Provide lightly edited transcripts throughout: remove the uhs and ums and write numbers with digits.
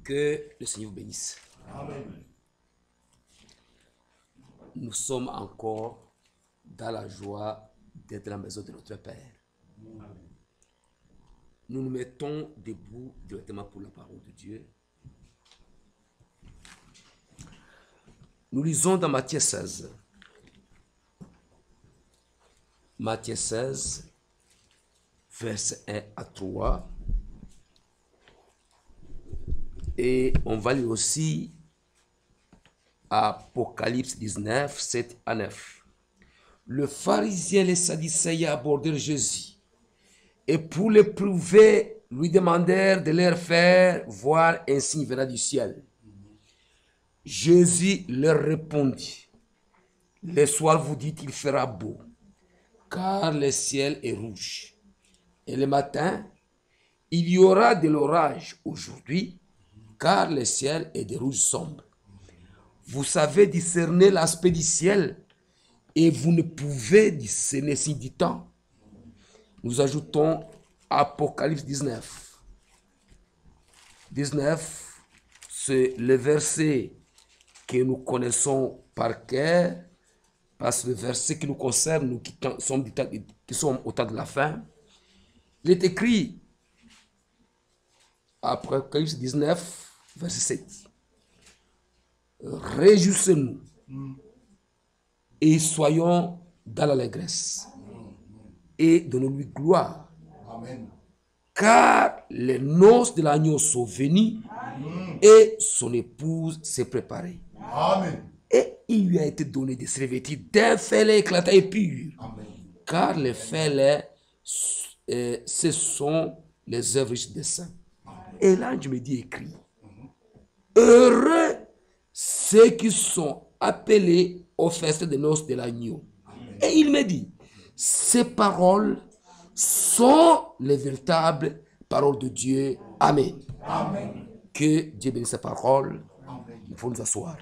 Que le Seigneur vous bénisse. Amen. Nous sommes encore dans la joie d'être dans la maison de notre Père. Amen. Nous nous mettons debout directement pour la parole de Dieu. Nous lisons dans Matthieu 16. Matthieu 16, versets 1 à 3. Et on va lire aussi Apocalypse 19, 7 à 9. Le pharisien et les sadducéens abordèrent Jésus et pour l'éprouver, lui demandèrent de leur faire voir un signe venant du ciel. Jésus leur répondit, « Le soir vous dites il fera beau, car le ciel est rouge. Et le matin, il y aura de l'orage aujourd'hui, car le ciel est de rouge sombre. Vous savez discerner l'aspect du ciel, et vous ne pouvez discerner signe du temps. » Nous ajoutons Apocalypse 19. 19, c'est le verset que nous connaissons par cœur, parce que le verset qui nous concerne, nous qui sommes au temps de la fin. Il est écrit, Apocalypse 19, verset 7. Réjouissez-nous et soyons dans l'allégresse et donnons-lui gloire. Amen. Car les noces de l'agneau sont venues et son épouse s'est préparée. Amen. Et il lui a été donné de se revêtir d'un fêlé éclatant et pur. Amen. Car les fêlés, ce sont les œuvres des saints. Et là, je me dis écrit, heureux ceux qui sont appelés au festin des noces de l'agneau. Et il me dit, ces paroles sont les véritables paroles de Dieu. Amen. Amen. Que Dieu bénisse sa parole. Amen. Il faut nous asseoir.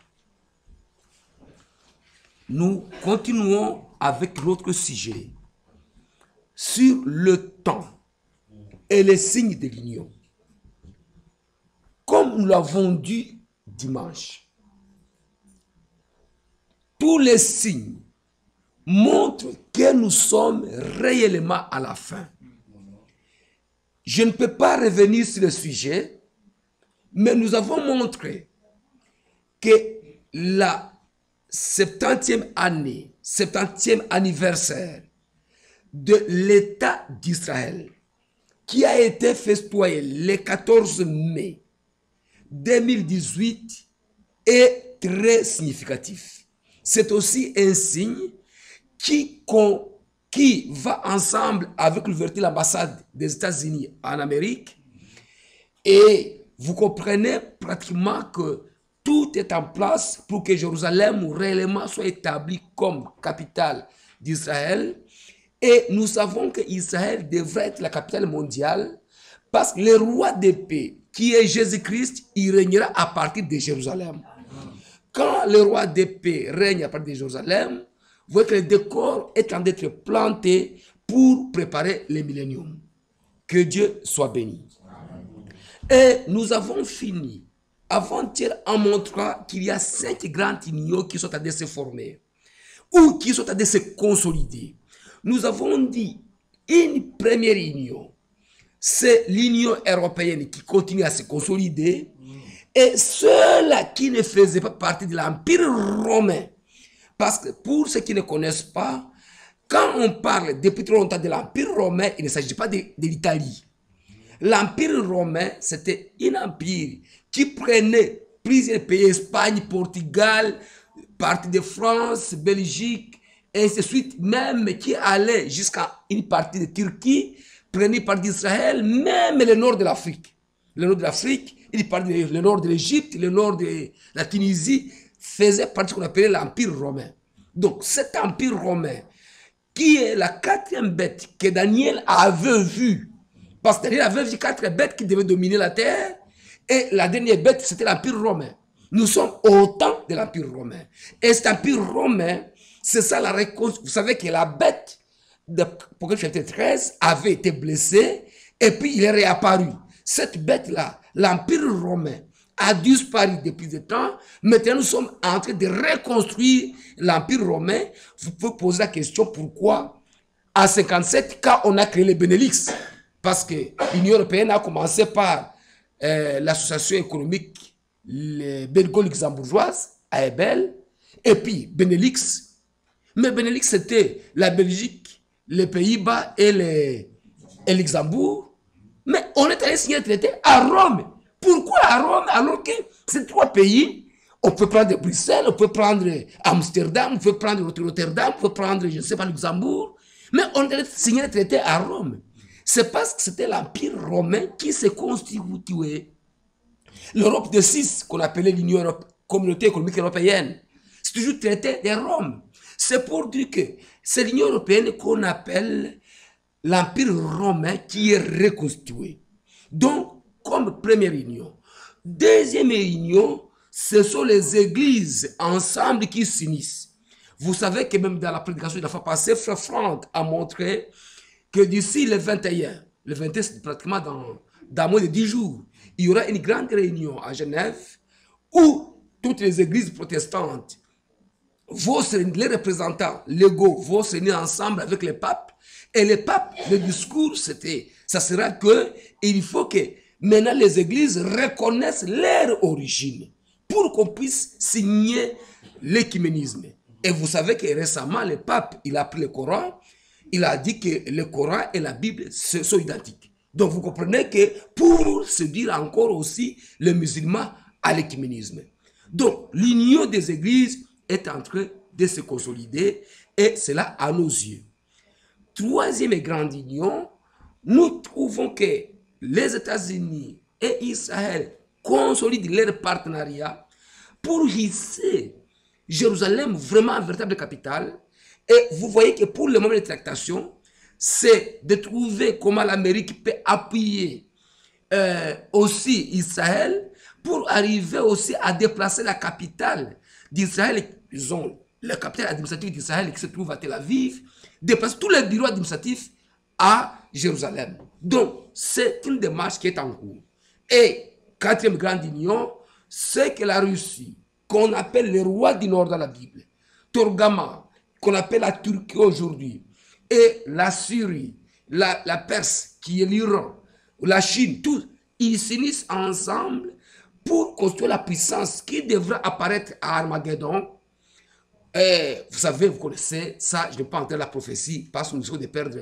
Nous continuons avec l'autre sujet sur le temps et les signes de l'union. Comme nous l'avons dit dimanche, tous les signes montrent que nous sommes réellement à la fin. Je ne peux pas revenir sur le sujet, mais nous avons montré que la 70e année, 70e anniversaire de l'État d'Israël, qui a été festoyé le 14 mai 2018, est très significatif. C'est aussi un signe qui va ensemble avec l'ouverture de l'ambassade des États-Unis en Amérique. Et vous comprenez pratiquement que tout est en place pour que Jérusalem réellement soit établie comme capitale d'Israël. Et nous savons qu'Israël devrait être la capitale mondiale parce que le roi de paix, qui est Jésus-Christ, il régnera à partir de Jérusalem. Quand le roi de paix règne à partir de Jérusalem, vous voyez que le décor est en train d'être planté pour préparer le millénium. Que Dieu soit béni. Et nous avons fini avant-hier en montrant qu'il y a 5 grandes unions qui sont en train de se former ou qui sont en train de se consolider. Nous avons dit une première union, c'est l'Union européenne qui continue à se consolider. Et ceux-là qui ne faisaient pas partie de l'Empire romain, parce que pour ceux qui ne connaissent pas, quand on parle depuis trop longtemps de l'Empire romain, il ne s'agit pas de l'Italie. L'Empire romain, c'était un empire qui prenait plusieurs pays, Espagne, Portugal, partie de France, Belgique, et ainsi de suite, même qui allait jusqu'à une partie de Turquie, prenait partie d'Israël, même le nord de l'Afrique. Le nord de l'Afrique, il parlait le nord de l'Égypte, le nord de la Tunisie, faisait partie de ce qu'on appelait l'Empire romain. Donc cet Empire romain, qui est la 4e bête que Daniel avait vue, parce que Daniel avait vu 4 bêtes qui devaient dominer la terre, et la dernière bête, c'était l'Empire romain. Nous sommes au temps de l'Empire romain. Et cet Empire romain, c'est ça la réconciliation. Vous savez que la bête de Apocalypse chapitre 13 avait été blessée, et puis il est réapparu. Cette bête-là, l'Empire romain, a disparu depuis de temps. Maintenant, nous sommes en train de reconstruire l'Empire romain. Vous pouvez poser la question pourquoi en 57, quand on a créé les Benelux, parce que l'Union européenne a commencé par l'association économique belgo-luxembourgeoise, AEBEL, et puis Benelux. Mais Benelux, c'était la Belgique, les Pays-Bas et le Luxembourg. Mais on est allé signer un traité à Rome. Pourquoi à Rome alors que ces trois pays, on peut prendre Bruxelles, on peut prendre Amsterdam, on peut prendre Rotterdam, on peut prendre, je ne sais pas, Luxembourg. Mais on a signé un traité à Rome. C'est parce que c'était l'Empire romain qui s'est constitué. L'Europe de 6, qu'on appelait l'Union Communauté économique européenne, c'est toujours traité de Rome. C'est pour dire que c'est l'Union européenne qu'on appelle l'Empire romain qui est reconstitué. Donc, comme première union. Deuxième union, ce sont les églises ensemble qui s'unissent. Vous savez que même dans la prédication de la fois passée, Frère Franck a montré que d'ici le 21, le 21 c'est pratiquement dans moins de 10 jours, il y aura une grande réunion à Genève où toutes les églises protestantes vont se réunir, les représentants légaux vont se réunir ensemble avec les papes. Et les papes, le discours, ça sera que il faut que maintenant les églises reconnaissent leur origine pour qu'on puisse signer l'écuménisme. Et vous savez que récemment, le pape, il a pris le Coran, il a dit que le Coran et la Bible sont identiques. Donc vous comprenez que pour se dire encore aussi, les musulmans à l'écuménisme. Donc l'union des églises est en train de se consolider et cela à nos yeux. Troisième et grande union, nous trouvons que les États-Unis et Israël consolident leur partenariat pour hisser Jérusalem vraiment en véritable capitale. Et vous voyez que pour le moment de tractation, c'est de trouver comment l'Amérique peut appuyer aussi Israël pour arriver aussi à déplacer la capitale d'Israël. Ils ont la capitale administrative d'Israël qui se trouve à Tel Aviv, déplacer tous les bureaux administratifs à Jérusalem. Donc, c'est une démarche qui est en cours. Et quatrième grande union, c'est que la Russie, qu'on appelle le roi du Nord dans la Bible, Torgama, qu'on appelle la Turquie aujourd'hui, et la Syrie, la Perse, qui est l'Iran, la Chine, tous, ils s'unissent ensemble pour construire la puissance qui devra apparaître à Armageddon. Et vous savez, vous connaissez ça, je ne vais pas entrer dans la prophétie parce que nous risquons de perdre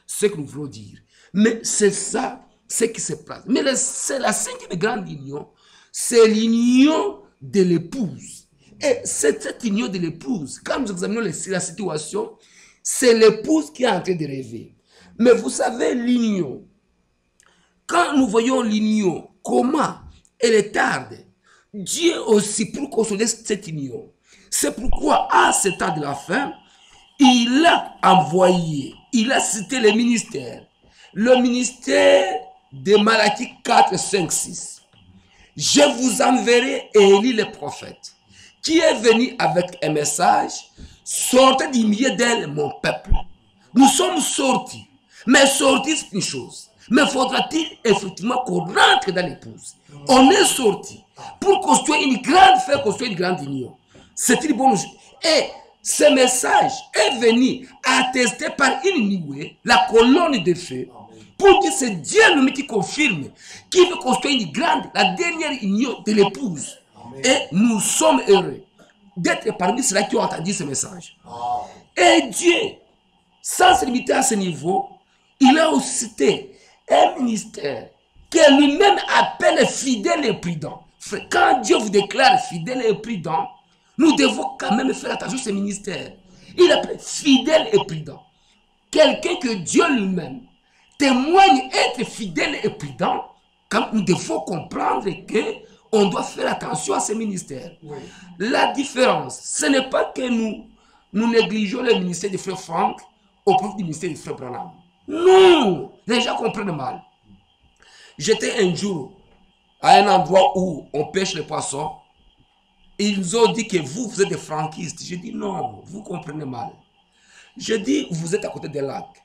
ce que nous voulons dire. Mais c'est ça, ce qui se passe. Mais c'est la cinquième grande union, c'est l'union de l'épouse. Et cette union de l'épouse, quand nous examinons la situation, c'est l'épouse qui est en train de rêver. Mais vous savez, l'union, quand nous voyons l'union, comment elle est tarde, Dieu aussi, pour consolider cette union, c'est pourquoi, à ce temps de la fin, il a envoyé, il a cité les ministères. Le ministère de Malachie 4, 5, 6. Je vous enverrai Élie le prophète, qui est venu avec un message, sortez du milieu d'elle, mon peuple. Nous sommes sortis, mais sortir c'est une chose. Mais faudra-t-il effectivement qu'on rentre dans l'épouse? On est sorti pour construire une grande fête, construire une grande union. C'est une bonne chose. Et ce message est venu attesté par une nuée, la colonne de feu, pour dire c'est Dieu lui qui confirme qu'il veut construire une grande, la dernière union de l'épouse. Et nous sommes heureux d'être parmi ceux qui ont entendu ce message. Et Dieu, sans se limiter à ce niveau, il a aussi cité un ministère que lui-même appelle fidèle et prudent. Quand Dieu vous déclare fidèle et prudent, nous devons quand même faire attention à ce ministère. Il appelle fidèle et prudent. Quelqu'un que Dieu lui-même témoigne être fidèle et prudent, quand nous devons comprendre que on doit faire attention à ce ministère. Oui. La différence, ce n'est pas que nous négligeons le ministère de Frère Franck au profit du ministère de Frère Branham. Non, les gens comprennent mal. J'étais un jour à un endroit où on pêche les poissons. Ils ont dit que vous êtes des franquistes. Je dis non, vous comprenez mal. Je dis, vous êtes à côté des lacs.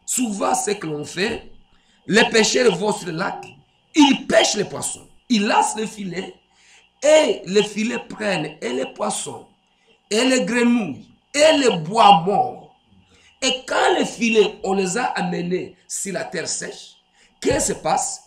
Souvent, ce que l'on fait, les pêcheurs vont sur le lac, ils pêchent les poissons. il lance le filet et les filets prennent et les poissons, et les grenouilles, et les bois morts. Et quand les filets, on les a amenés sur la terre sèche, qu'est-ce qui se passe?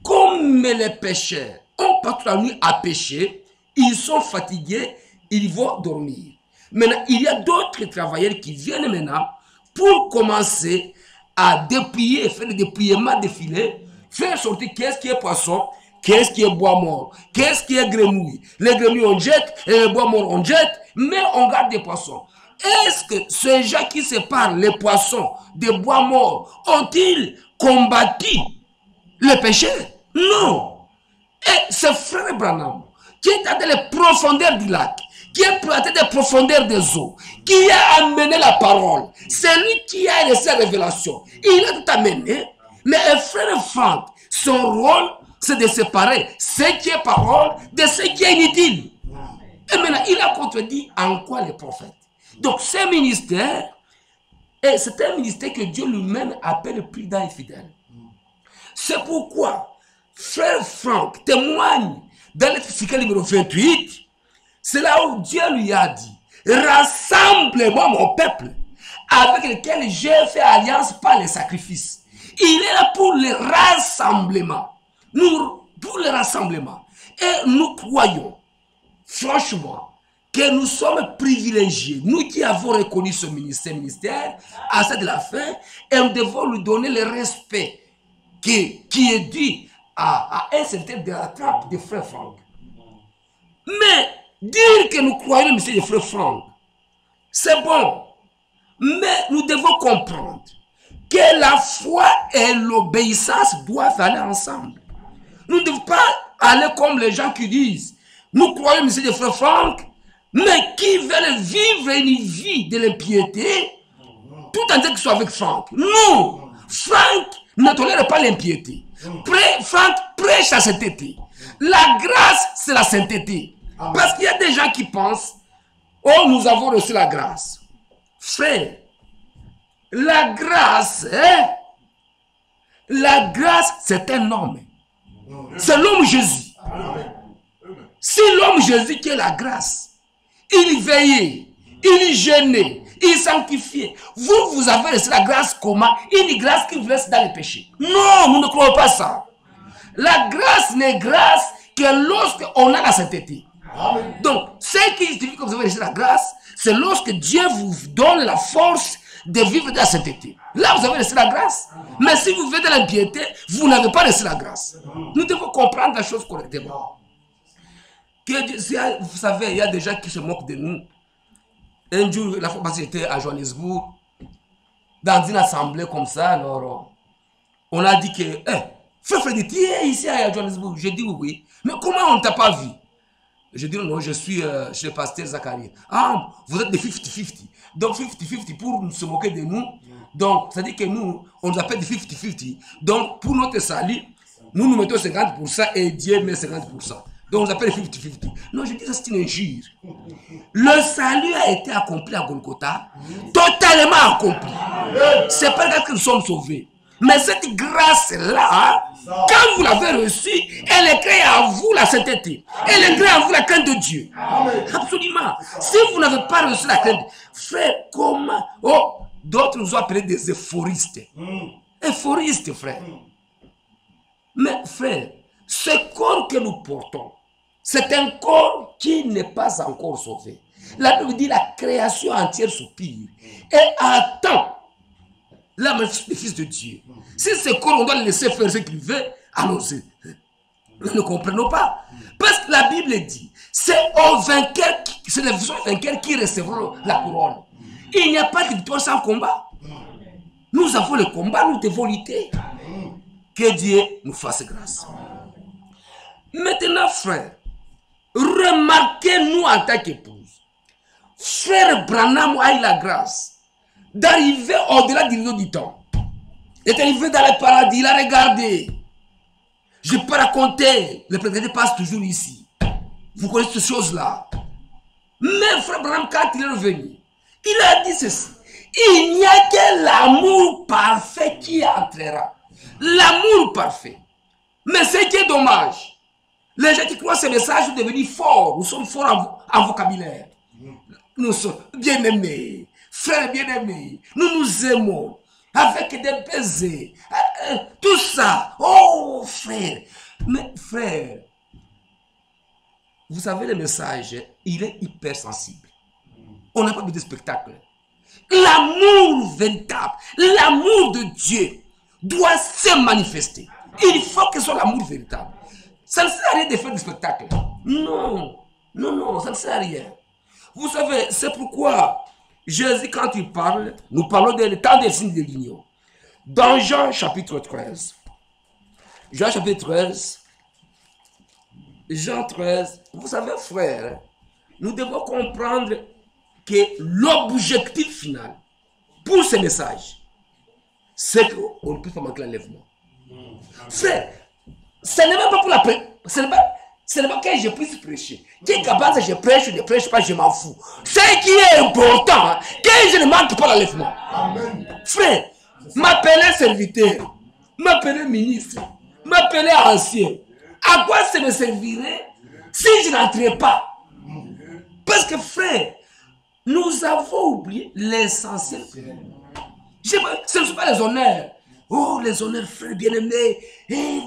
Comme les pêcheurs ont passé la nuit à pêcher, ils sont fatigués, ils vont dormir. Maintenant, il y a d'autres travailleurs qui viennent maintenant pour commencer à dépouiller, faire le dépouillement des filets, faire sortir qu'est-ce qui est poisson, qu'est-ce qui est bois mort, qu'est-ce qui est grenouille. Les grenouilles on jette, et les bois morts on jette, mais on garde des poissons. Est-ce que ces gens qui séparent les poissons des bois morts ont-ils combattu les péchés? Non. Et ce frère Branham, qui est dans les profondeurs du lac, qui est planté des profondeurs des eaux, qui a amené la parole, c'est lui qui a laissé la révélation. Il a tout amené, mais un frère Franck, son rôle, c'est de séparer ce qui est parole de ce qui est inutile. Et maintenant, il a contredit en quoi les prophètes. Donc, ce ministère, c'est un ministère que Dieu lui-même appelle prudent et fidèle. C'est pourquoi frère Franck témoigne dans le numéro 28, c'est là où Dieu lui a dit, rassemble-moi mon peuple avec lequel j'ai fait alliance par les sacrifices. Il est là pour le rassemblement. Pour le rassemblement. Et nous croyons, franchement, que nous sommes privilégiés, nous qui avons reconnu ce ministère, à cette de la fin, et nous devons lui donner le respect qui est dû à un certain de la trappe de frère Franck. Mais dire que nous croyons le ministère de frère Franck, c'est bon, mais nous devons comprendre que la foi et l'obéissance doivent aller ensemble. Nous ne devons pas aller comme les gens qui disent, nous croyons le ministère de frère Franck, mais qui veulent vivre une vie de l'impiété, tout en disant qu'ils sont avec Franck. Non, Franck ne tolère pas l'impiété. Franck prêche la sainteté. La grâce, c'est la sainteté. Parce qu'il y a des gens qui pensent, oh, nous avons reçu la grâce. Frère, la grâce, c'est un homme. C'est l'homme Jésus. Si l'homme Jésus qui est la grâce, il veillait, il jeûnait, il sanctifiait. Vous avez reçu la grâce comment? Une grâce qui vous laisse dans le péché. Non, nous ne croyons pas ça. La grâce n'est grâce que lorsqu'on a la sainteté. Donc, ce qui signifie que vous avez reçu la grâce, c'est lorsque Dieu vous donne la force de vivre dans la sainteté. Là, vous avez reçu la grâce. Mais si vous vivez dans l'impiété, vous n'avez pas reçu la grâce. Nous devons comprendre la chose correctement. Vous savez, il y a des gens qui se moquent de nous. Un jour, la fois passée, j'étais à Johannesburg, dans une assemblée comme ça, alors on a dit que, frère Freddy, tu es ici à Johannesburg. J'ai dit oui. Mais comment on ne t'a pas vu? J'ai dit non, je suis chez le pasteur Zacharie. Ah, vous êtes des 50-50. Donc 50-50 pour se moquer de nous. Donc, ça dit que nous, on nous appelle des 50-50. Donc, pour notre salut, nous mettons 50% et Dieu met 50%. Donc, on nous appelle 50-50. Non, je dis ça, c'est une injure. Le salut a été accompli à Golgotha, totalement accompli. C'est pas grave que nous sommes sauvés. Mais cette grâce-là, quand vous l'avez reçue, elle crée en vous la sainteté. Elle crée en vous la crainte de Dieu. Absolument. Si vous n'avez pas reçu la crainte, frère, comment... Oh, d'autres nous ont appelés des éphoristes. Éphoristes, frère. Mais frère, ce corps que nous portons, c'est un corps qui n'est pas encore sauvé. La Bible dit la création entière soupire et attend la manifestation du Fils de Dieu. Si ce corps, on doit le laisser faire ce qu'il veut, alors nous ne comprenons pas. Parce que la Bible dit, c'est les vainqueurs qui recevront la couronne. Il n'y a pas de victoire sans combat. Nous avons le combat, nous devons lutter. Que Dieu nous fasse grâce. Maintenant, frère, remarquez-nous en tant qu'épouse. Frère Branham a eu la grâce d'arriver au-delà du niveau du temps. Il est arrivé dans le paradis, il a regardé. Je peux raconter, le président passe toujours ici. Vous connaissez ces choses-là. Mais frère Branham, quand il est revenu, il a dit ceci. Il n'y a que l'amour parfait qui entrera. L'amour parfait. Mais ce qui est dommage, Les gens qui croient ces messages sont devenus forts. Nous sommes forts en vocabulaire. Nous sommes bien-aimés, frères bien-aimés. Nous nous aimons avec des baisers. Tout ça. Oh, frère. Mais frère, vous savez, le message, il est hyper sensible. On n'a pas besoin de spectacle. L'amour véritable, l'amour de Dieu doit se manifester. Il faut que ce soit l'amour véritable. Ça ne sert à rien de faire du spectacle. Non, non, non, ça ne sert à rien. Vous savez, c'est pourquoi Jésus, quand il parle, nous parlons de temps des signes de l'union. Dans Jean chapitre 13, Jean chapitre 13, Jean 13, vous savez, frère, nous devons comprendre que l'objectif final pour ce message, c'est qu'on ne peut pas manquer l'enlèvement. Frère, ce n'est même pas pour la prêche. Ce n'est pas que je puisse prêcher. Qui est capable de je prêche ou je ne prêche pas, je m'en fous. Ce qui est important, que je ne manque pas l'enlèvement. Frère, m'appeler serviteur, m'appeler ministre, m'appeler ancien. À quoi ça me servirait si je n'entrais pas? Parce que frère, nous avons oublié l'essentiel. Ce ne sont pas les honneurs. Oh, les honneurs, frère bien-aimé.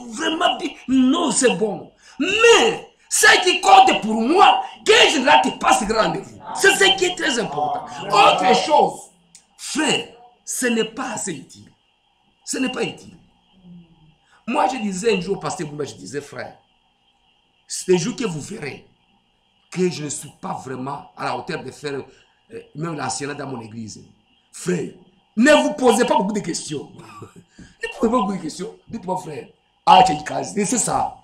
Vraiment bien. Non, c'est bon. Mais, ce qui compte pour moi, que je ne rate pas ce grand rendez-vous. C'est ce qui est très important. Autre chose, frère, ce n'est pas assez utile. Ce n'est pas utile. Moi, je disais un jour au pasteur Boumba, je disais, frère, c'est le jour que vous verrez que je ne suis pas vraiment à la hauteur de faire même l'ancien dans mon église. Frère, ne vous posez pas beaucoup de questions. Ne posez pas beaucoup de questions. Dites-moi, frère, ah, tu es une c'est ça.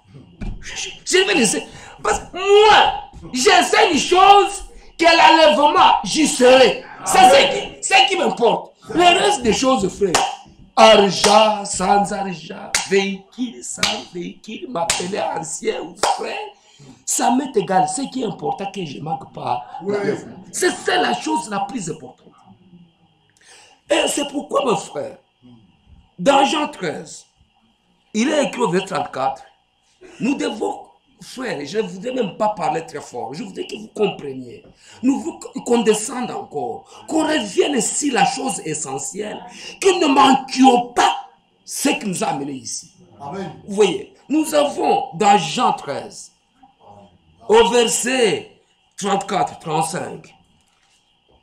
Je vais laisser. Parce que moi, j'essaie une chose que l'enlèvement, j'y serai. C'est ce qui m'importe. Le reste des choses, frère. Argent, sans argent, véhicule, sans véhicule, m'appeler ancien ou frère. Ça m'est égal. Ce qui est important, que je ne manque pas. C'est ça la chose la plus importante. Et c'est pourquoi, mon frère, dans Jean 13, il est écrit au verset 34, nous devons, frère, je ne voudrais même pas parler très fort, je voudrais que vous compreniez, nous voulons qu'on descende encore, qu'on revienne ici la chose essentielle, que nous ne manquions pas ce qui nous a amenés ici. Amen. Vous voyez, nous avons dans Jean 13, au verset 34-35,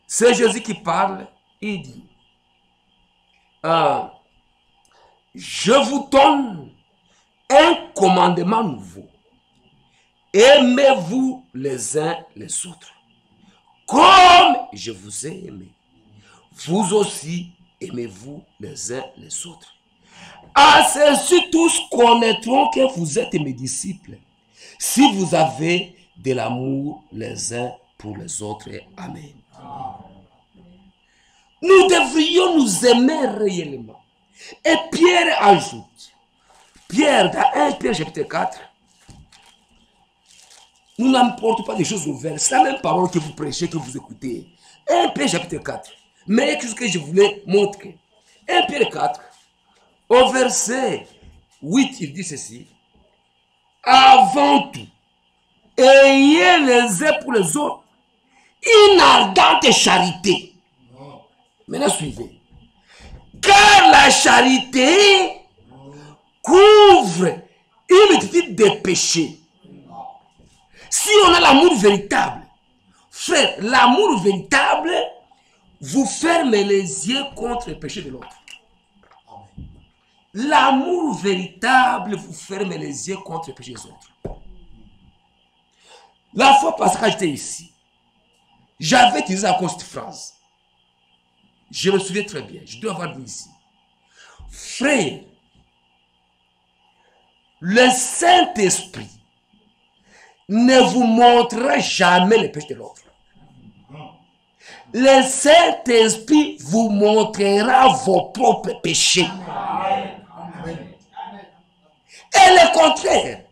c'est Jésus qui parle, il dit, je vous donne un commandement nouveau. Aimez-vous les uns les autres. Comme je vous ai aimé. Vous aussi aimez-vous les uns les autres. À ceci tous connaîtront que vous êtes mes disciples. Si vous avez de l'amour les uns pour les autres. Amen. Nous devrions nous aimer réellement. Et Pierre ajoute, Pierre, dans 1 Pierre chapitre 4, nous n'apportons pas des choses nouvelles. C'est la même parole que vous prêchez, que vous écoutez. 1 Pierre chapitre 4. Mais qu'est-ce que je voulais montrer? 1 Pierre 4, au verset 8, il dit ceci. Avant tout, ayez les uns pour les autres une ardente charité. Maintenant, suivez. Car la charité couvre une multitude de péchés. Si on a l'amour véritable, frère, l'amour véritable vous ferme les yeux contre le péché de l'autre. L'amour véritable vous ferme les yeux contre le péché des autres. La fois passée, quand j'étais ici, j'avais utilisé encore cette phrase. Je me souviens très bien, je dois avoir dit ici. Frère, le Saint-Esprit ne vous montrera jamais le péché de l'autre. Le Saint-Esprit vous montrera vos propres péchés. Et le contraire,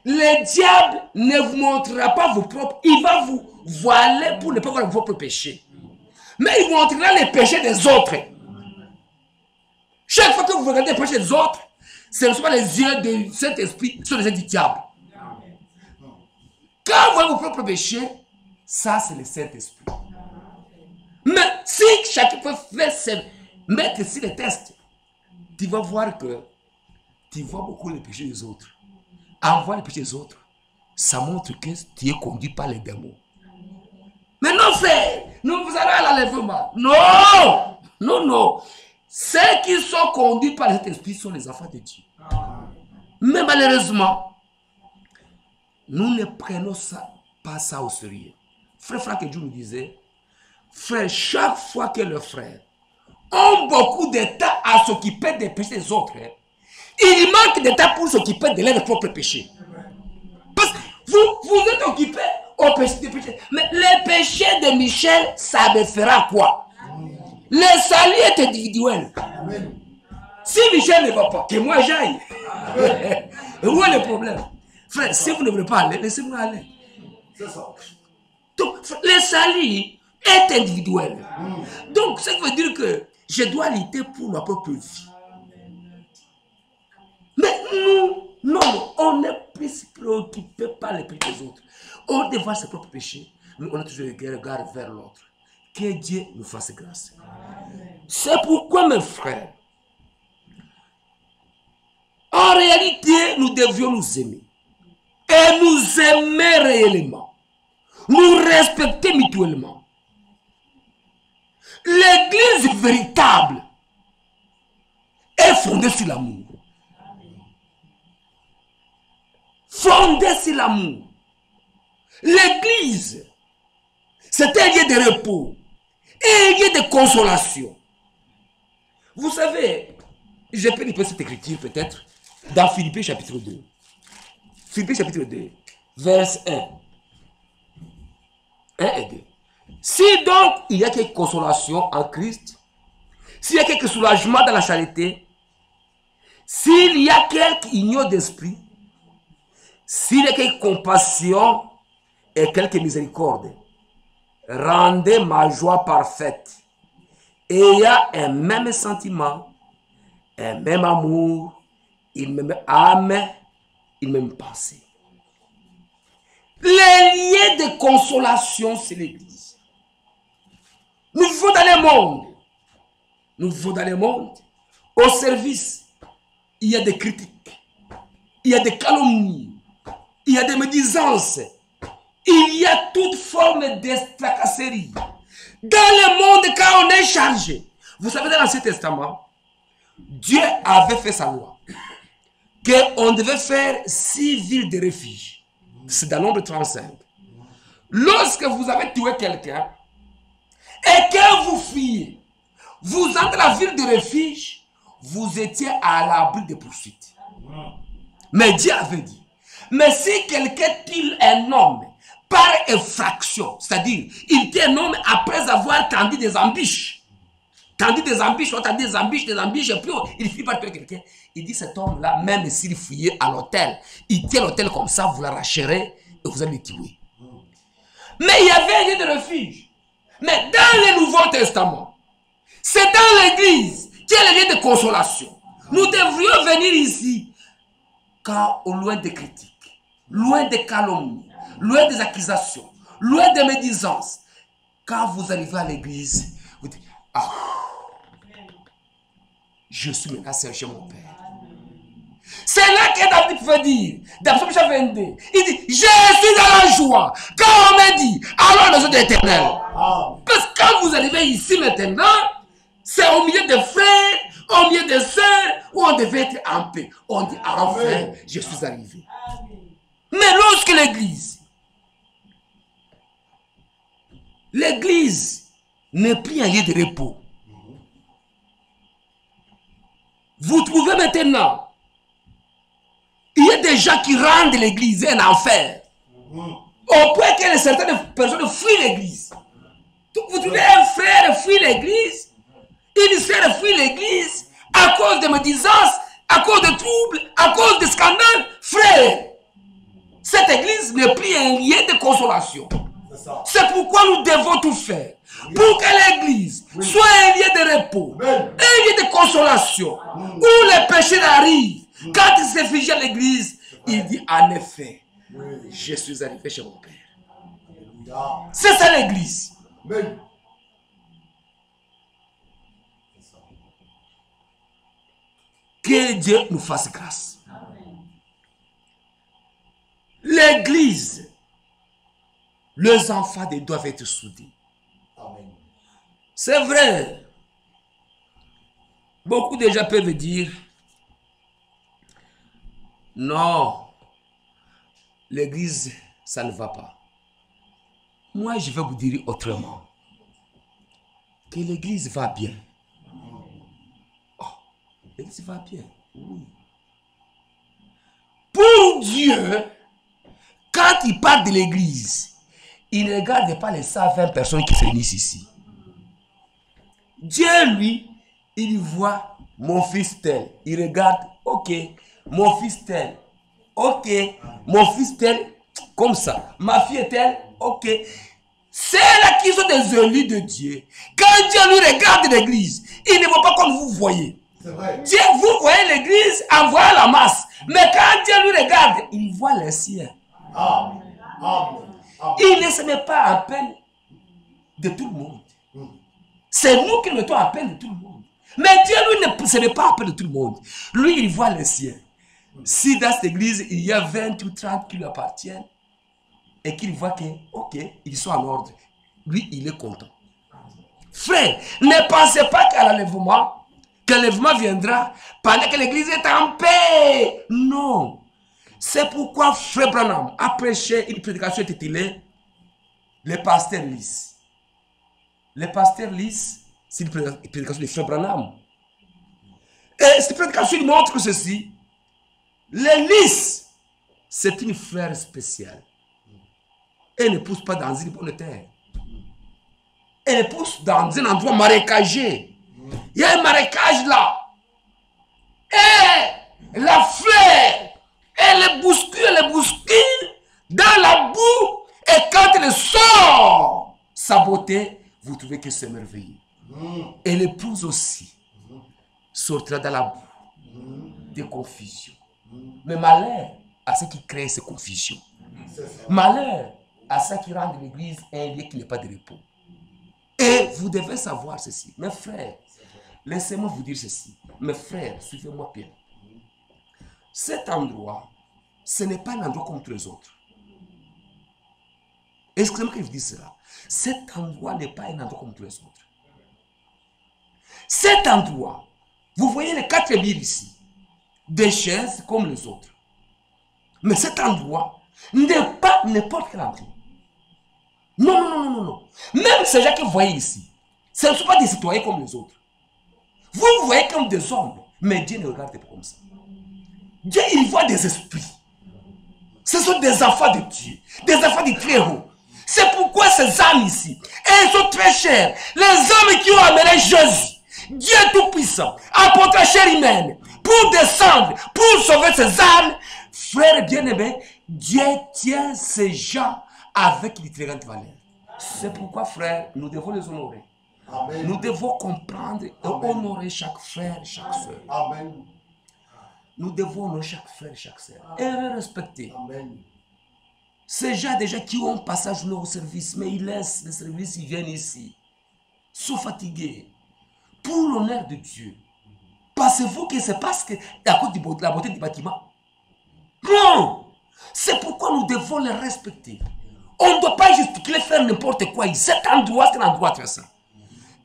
le diable ne vous montrera pas vos propres, il va vous voiler pour ne pas voir vos propres péchés. Mais il vous montrera les péchés des autres. Chaque fois que vous regardez les péchés des autres, ce ne sont pas les yeux du Saint-Esprit, ce sont les yeux du diable. Quand vous voyez vos propres péchés, ça c'est le Saint-Esprit. Mais si chacun peut mettre sur les tests, tu vas voir que tu vois beaucoup les péchés des autres. En voyant les péchés des autres, ça montre que tu es conduit par les démons. Mais non, frère, nous vous allez à l'enlèvement. Non, non, non. Ceux qui sont conduits par cet esprit sont les enfants de Dieu. Mais malheureusement, nous ne prenons pas ça au sérieux. Frère Franck et Dieu nous disait, frère, chaque fois que les frères ont beaucoup de temps à s'occuper des péchés des autres, il manque de temps pour s'occuper de leurs propres péchés. Parce que vous êtes occupé au péché des péchés. Mais les péchés de Michel, ça me fera quoi? Le salut est individuel. Amen. Si Michel ne va pas, que moi j'aille. Où est le problème? Frère, si vous ne voulez pas aller, laissez-moi aller. C'est ça. Donc, le salut est individuel. Donc, ça veut dire que je dois lutter pour ma propre vie. Mais nous, non, on n'est plus préoccupé par les péchés des autres. On devant ses propres péchés, mais on a toujours le regard vers l'autre. Que Dieu nous fasse grâce. C'est pourquoi, mes frères, en réalité, nous devions nous aimer. Et nous aimer réellement. Nous respecter mutuellement. L'église véritable est fondée sur l'amour. Fondée sur l'amour. L'église, c'est un lieu de repos, un lieu de consolation. Vous savez, je peux lire cette écriture peut-être dans Philippiens chapitre 2. Philippiens chapitre 2, verset 1. 1 et 2. Si donc il y a quelque consolation en Christ, s'il y a quelque soulagement dans la charité, s'il y a quelque union d'esprit, s'il y a quelque compassion et quelque miséricorde, rendez ma joie parfaite. Et il y a un même sentiment, un même amour, une même âme, une même pensée. Les liens de consolation, c'est l'Église. Nous vivons dans le monde. Nous vivons dans le monde. Au service, il y a des critiques, il y a des calomnies, il y a des médisances, il y a toute forme de tracasserie. Dans le monde, quand on est chargé, vous savez, dans l'Ancien Testament, Dieu avait fait sa loi qu'on devait faire 6 villes de refuge. C'est dans Nombre 35. Lorsque vous avez tué quelqu'un et que vous fuyez, vous entrez dans la ville de refuge, vous étiez à l'abri des poursuites. Mais Dieu avait dit, mais si quelqu'un tue un homme par effraction, c'est-à-dire il tue un homme après avoir tendu des embûches, et puis il finit par tuer quelqu'un, il dit cet homme-là, même s'il fuyait à l'hôtel, il tient l'hôtel comme ça, vous l'arracherez et vous allez le tuer. Mais il y avait un lieu de refuge. Mais dans le Nouveau Testament, c'est dans l'église qui est le lieu de consolation. Nous devrions venir ici, car au loin des critiques, loin des calomnies, loin des accusations, loin des médisances. Quand vous arrivez à l'église, vous dites, ah, je suis maintenant chez mon Père. C'est là que David veut dire, dans Psaume 22, il dit, je suis dans la joie, quand on me dit, allons dans l'éternel. Parce que quand vous arrivez ici maintenant, c'est au milieu de frères, au milieu de sœurs, où on devait être en paix. On dit, enfin, je suis arrivé. Mais lorsque l'église n'est plus un lieu de repos, vous trouvez maintenant, il y a des gens qui rendent l'église un enfer. Au point que certaines personnes fuient l'église. Vous trouvez un frère fuit l'église, une sœur fuit l'église à cause de médisances, à cause de troubles, à cause de scandales. Frère, cette église n'est plus un lieu de consolation. C'est pourquoi nous devons tout faire pour que l'église soit un lieu de repos, un lieu de consolation, où les péchés arrivent. Quand il s'est figé à l'église, il dit en effet, Oui. Je suis arrivé chez mon Père. Alléluia. C'est ça l'église. Amen. C'est ça. Que Dieu nous fasse grâce. L'église, les enfants doivent être soudés. Amen. C'est vrai. Beaucoup de gens peuvent dire, non, l'église, ça ne va pas. Moi, je vais vous dire autrement. Que l'église va bien. Oh, l'église va bien, oui. Pour Dieu, quand il parle de l'église, il ne regarde pas les 120 personnes qui se réunissent ici. Dieu, lui, il voit mon fils tel. Il regarde, ok, mon fils tel. Ok, mon fils tel, comme ça. Ma fille est telle, ok. C'est là qui sont des élus de Dieu. Quand Dieu lui regarde l'église, il ne voit pas comme vous voyez. C'est vrai. Dieu, vous voyez l'église en voyant la masse. Mais quand Dieu lui regarde, il voit les siens. Amen. Amen. Amen. Il ne se met pas en peine de tout le monde. C'est nous qui le mettons en peine de tout le monde. Mais Dieu, lui, ne se met pas en peine de tout le monde. Lui, il voit les siens. Si dans cette église, il y a 20 ou 30 qui lui appartiennent, et qu'il voit que, ok, ils sont en ordre, lui, il est content. Frère, ne pensez pas qu'à l'enlèvement, que l'enlèvement viendra pendant que l'église est en paix. Non. C'est pourquoi Frère Branham a prêché une prédication intitulée Les pasteurs lisses. Les pasteurs lisses, c'est une prédication de Frère Branham. Et cette prédication montre que ceci, les lisses, c'est une fleur spéciale. Elle ne pousse pas dans une bonne terre. Elle pousse dans un endroit marécagé. Il y a un marécage là. Et la fleur, elle bouscule dans la boue. Et quand elle sort sa beauté, vous trouvez que c'est merveilleux. Et l'épouse aussi sortira dans la boue de confusion. Mais malheur à ceux qui créent ces confusions. Malheur à ceux qui rendent l'église un lieu qui n'est pas de repos. Et vous devez savoir ceci. Mes frères, laissez-moi vous dire ceci. Mes frères, suivez-moi bien. Cet endroit, ce n'est pas un endroit comme tous les autres. Excusez-moi que je dise cela. Cet endroit n'est pas un endroit comme tous les autres. Cet endroit, vous voyez les 4 murs ici, des chaises comme les autres. Mais cet endroit n'est pas n'importe quel endroit. Non. Même ces gens que vous voyez ici, ce ne sont pas des citoyens comme les autres. Vous vous voyez comme des hommes, mais Dieu ne regarde pas comme ça. Dieu, il voit des esprits. Ce sont des enfants de Dieu, des enfants du Très-Haut. C'est pourquoi ces âmes ici, elles sont très chères. Les hommes qui ont amené Jésus, Dieu Tout-Puissant, apporte la chair humaine pour descendre, pour sauver ces âmes. Frères bien-aimés, Dieu tient ces gens avec une très grande valeur. C'est pourquoi, frères, nous devons les honorer. Amen. Nous devons comprendre et honorer chaque frère, chaque soeur. Amen. Nous devons honorer chaque frère, chaque soeur. Et les respecter. Amen. Ces gens déjà qui ont passage au service, mais ils laissent le service, ils viennent ici. Sont fatigués. Pour l'honneur de Dieu. Pensez-vous que c'est parce que à cause de la beauté du bâtiment? Non! C'est pourquoi nous devons les respecter. On ne doit pas gesticuler, faire n'importe quoi. Cet endroit, c'est un endroit très saint.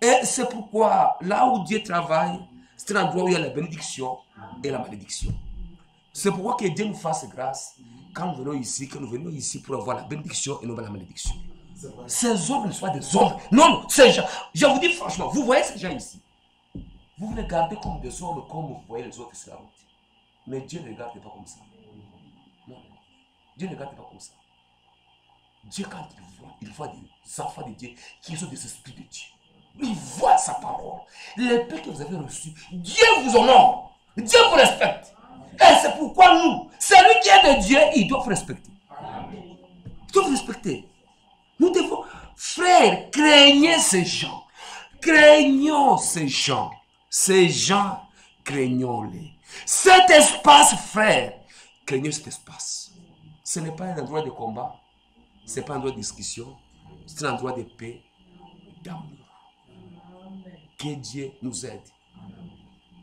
Et c'est pourquoi, là où Dieu travaille, c'est un endroit où il y a la bénédiction et la malédiction. C'est pourquoi que Dieu nous fasse grâce quand nous venons ici, que nous venons ici pour avoir la bénédiction et non pas la malédiction. Ces hommes ne soient des hommes. Non, ces gens. Je vous dis franchement, vous voyez ces gens ici. Vous vous les gardez comme des hommes, comme vous voyez les autres sur la route. Mais Dieu ne les regarde pas comme ça. Non. Dieu ne regarde pas comme ça. Dieu, quand il voit des enfants de Dieu qui sont des esprits de Dieu. Il voit sa parole. Les paix que vous avez reçues, Dieu vous honore. Dieu vous respecte. Et c'est pourquoi nous, celui qui est de Dieu, il doit vous respecter. Il doit vous respecter. Nous devons, frères, craignez ces gens. Craignons ces gens. Ces gens, craignons-les. Cet espace, frère, craignez cet espace. Ce n'est pas un endroit de combat, ce n'est pas un endroit de discussion, c'est un endroit de paix, d'amour. Que Dieu nous aide.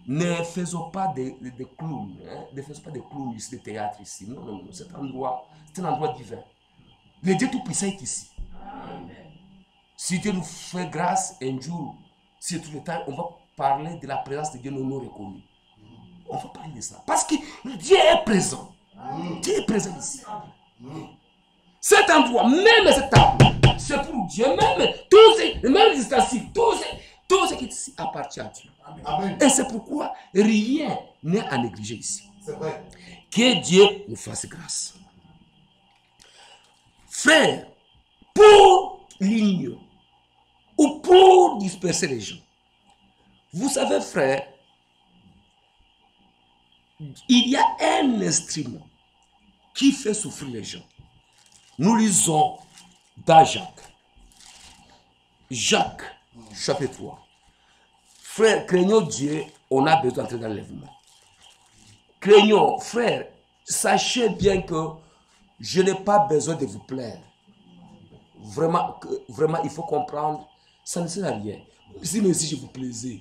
Ne faisons pas de clowns, hein? Ne faisons pas de clowns ici, de théâtre ici. Non, non, non, c'est un endroit divin. Le Dieu Tout-Puissant est ici. Si Dieu nous fait grâce un jour, si tout le temps, on va parler de la présence de Dieu non reconnue. On va parler de ça. Parce que Dieu est présent. Dieu est présent ici. Cet endroit, même cet endroit, c'est pour Dieu. Même les statistiques, tout ce qui est ici appartient à Dieu. Amen. Et c'est pourquoi rien n'est à négliger ici. C'est vrai. Que Dieu nous fasse grâce. Frère, pour l'union ou pour disperser les gens, vous savez, frère, il y a un instrument qui fait souffrir les gens. Nous lisons dans Jacques, chapitre 3. Frère, craignons Dieu, on a besoin d'entrer dans l'enlèvement. Craignons, frère, sachez bien que je n'ai pas besoin de vous plaire. Vraiment, il faut comprendre, ça ne sert à rien. Si je vous plaisais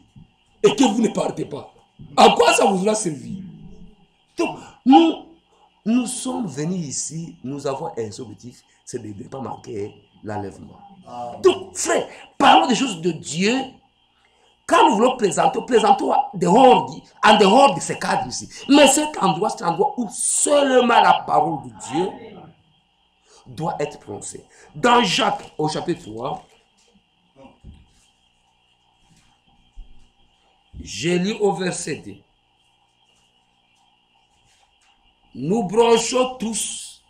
et que vous ne partez pas, à quoi ça vous aura servi? Donc, nous sommes venus ici, nous avons un seul objectif, c'est de ne pas manquer l'enlèvement. Donc, frère, parlons des choses de Dieu. Quand nous voulons plaisanter, plaisantons en dehors de ces cadres ici. Mais cet endroit, c'est un endroit où seulement la parole de Dieu doit être prononcée. Dans Jacques, au chapitre 3, je lis au verset 2. Nous branchons tous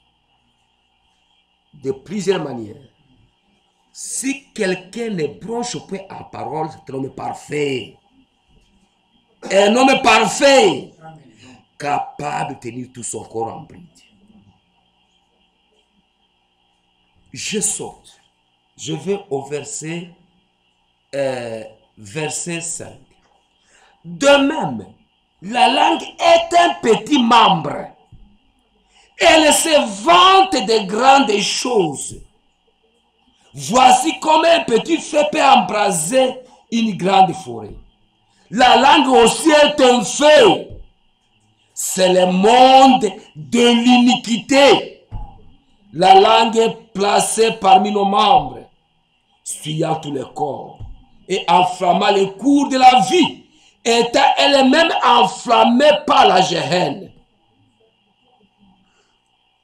de plusieurs manières. Si quelqu'un ne branche pas en parole, c'est un homme parfait. Un homme parfait, capable de tenir tout son corps en bride. Je saute. Je vais au verset 5. De même, la langue est un petit membre. Elle se vante de grandes choses. Voici comment un petit feu peut embraser une grande forêt. La langue aussi est un feu. C'est le monde de l'iniquité. La langue est placée parmi nos membres, fuyant tout le corps et enflammant les cours de la vie, étant elle-même enflammée par la géhenne.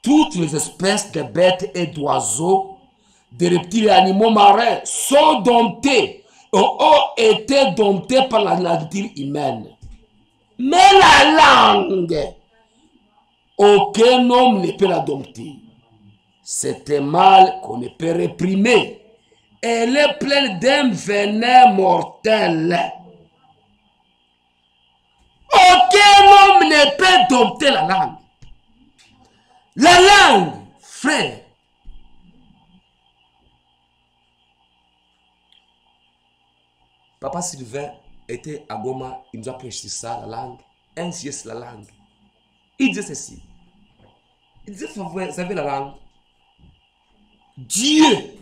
Toutes les espèces de bêtes et d'oiseaux, de reptiles et animaux marins sont domptés, ont été domptés par la nature humaine. Mais la langue, aucun homme ne peut la dompter. C'est un mal qu'on ne peut réprimer. Elle est pleine d'un venin mortel. Aucun homme ne peut dompter la langue. La langue, frère, Papa Sylvain était à Goma, il nous a prêché ça, la langue. Ainsi est la langue. Il disait ceci. Il disait, vous savez la langue, Dieu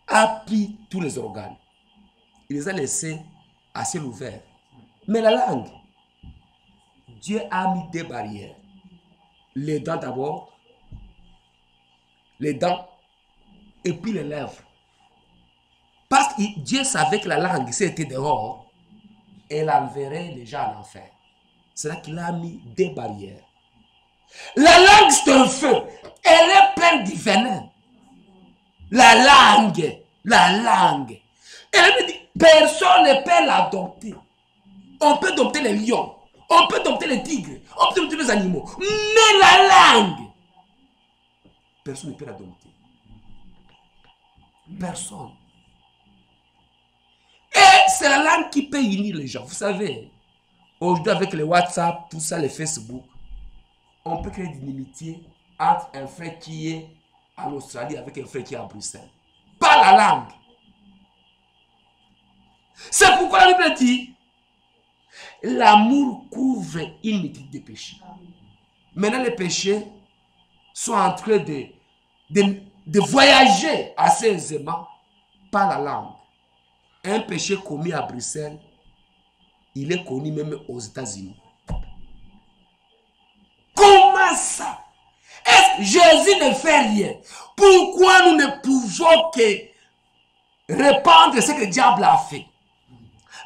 a pris tous les organes. Il les a laissés à ciel ouvert. Mais la langue, Dieu a mis des barrières. Les dents d'abord, les dents, et puis les lèvres. Parce que Dieu savait que la langue, si elle était dehors, elle enverrait les gens en enfer. C'est là qu'il a mis des barrières. La langue, c'est un feu. Elle est pleine de venin. La langue. Elle me dit, personne ne peut la dompter. On peut dompter les lions, on peut dompter les tigres, on peut dompter les animaux. Mais la langue, personne ne peut la dompter. Personne. Et c'est la langue qui peut unir les gens. Vous savez, aujourd'hui avec les WhatsApp, tout ça, les Facebook, on peut créer une amitié entre un frère qui est en Australie avec un frère qui est à Bruxelles. Par la langue. C'est pourquoi la Bible dit, l'amour couvre une multitude de péchés. Maintenant, les péchés sont en train de voyager assez aisément par la langue. Un péché commis à Bruxelles, il est connu même aux États-Unis. Comment ça? Est-ce que Jésus ne fait rien? Pourquoi nous ne pouvons que répandre ce que le diable a fait?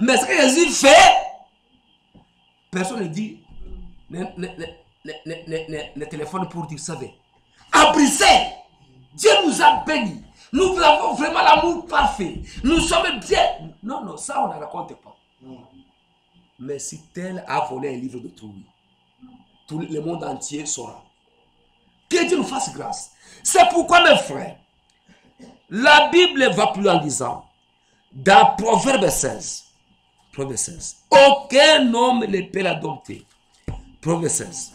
Mais ce que Jésus fait, personne ne dit, ne téléphone pour dire, vous savez, à Bruxelles, Dieu nous a bénis. Nous avons vraiment l'amour parfait. Nous sommes bien. Non, non, ça on ne raconte pas. Mais si tel a volé un livre de trouille, tout le monde entier saura. Que Dieu nous fasse grâce. C'est pourquoi, mes frères, la Bible va plus en disant, dans Proverbe 16, aucun homme ne peut l'adopter. Proverbe 16.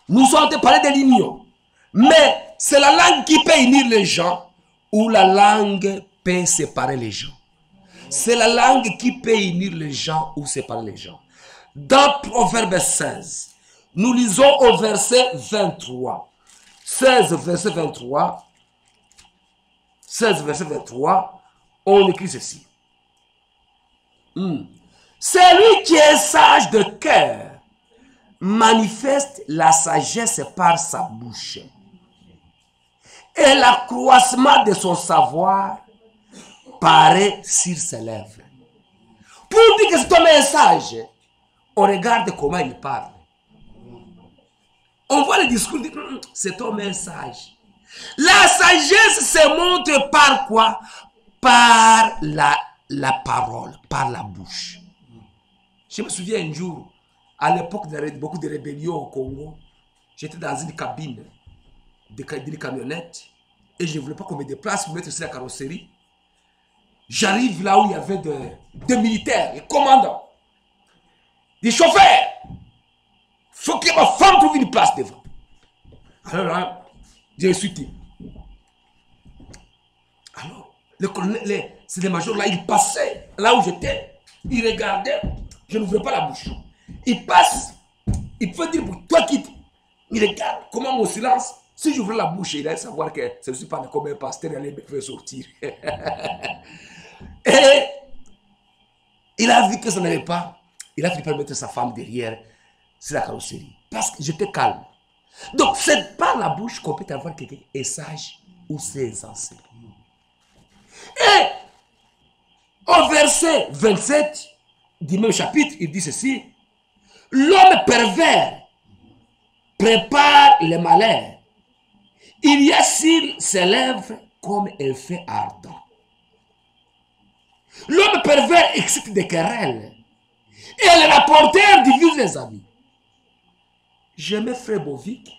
Nous sommes en train de parler de l'union. Mais c'est la langue qui peut unir les gens ou la langue peut séparer les gens. C'est la langue qui peut unir les gens ou séparer les gens. Dans Proverbe 16, nous lisons au verset 23. 16, verset 23. 16, verset 23. On écrit ceci. Celui qui est sage de cœur manifeste la sagesse par sa bouche. Et l'accroissement de son savoir paraît sur ses lèvres. Pour dire que cet homme est sage, on regarde comment il parle. On voit le discours, cet homme est sage. La sagesse se montre par quoi? Par la parole, par la bouche. Je me souviens un jour, à l'époque de beaucoup de rébellions au Congo, j'étais dans une cabine d'une camionnette et je ne voulais pas qu'on me déplace pour mettre sur la carrosserie. J'arrive là où il y avait des militaires, des commandants, des chauffeurs. Il faut que ma femme trouve une place devant. Alors là, j'ai insulté. Alors, le colonel, c'est les majors là, ils passaient là où j'étais. Ils regardaient, je n'ouvrais pas la bouche. Ils passent, il peut dire pour toi quitte. Il regarde comment mon silence, si j'ouvrais la bouche, il allait savoir que je ne suis pas comme un pasteur, il allait me faire sortir. Et il a vu que ça n'allait pas. Il a fini par mettre sa femme derrière sur la carrosserie. Parce que j'étais calme. Donc, c'est par la bouche qu'on peut avoir quelqu'un qui est sage ou c'est insensé. Et au verset 27 du même chapitre, il dit ceci. L'homme pervers prépare le malheur. Il y a sur ses lèvres comme un feu ardent. L'homme pervers excite des querelles. Et le rapporteur divise les amis. J'aimais frère Bovic.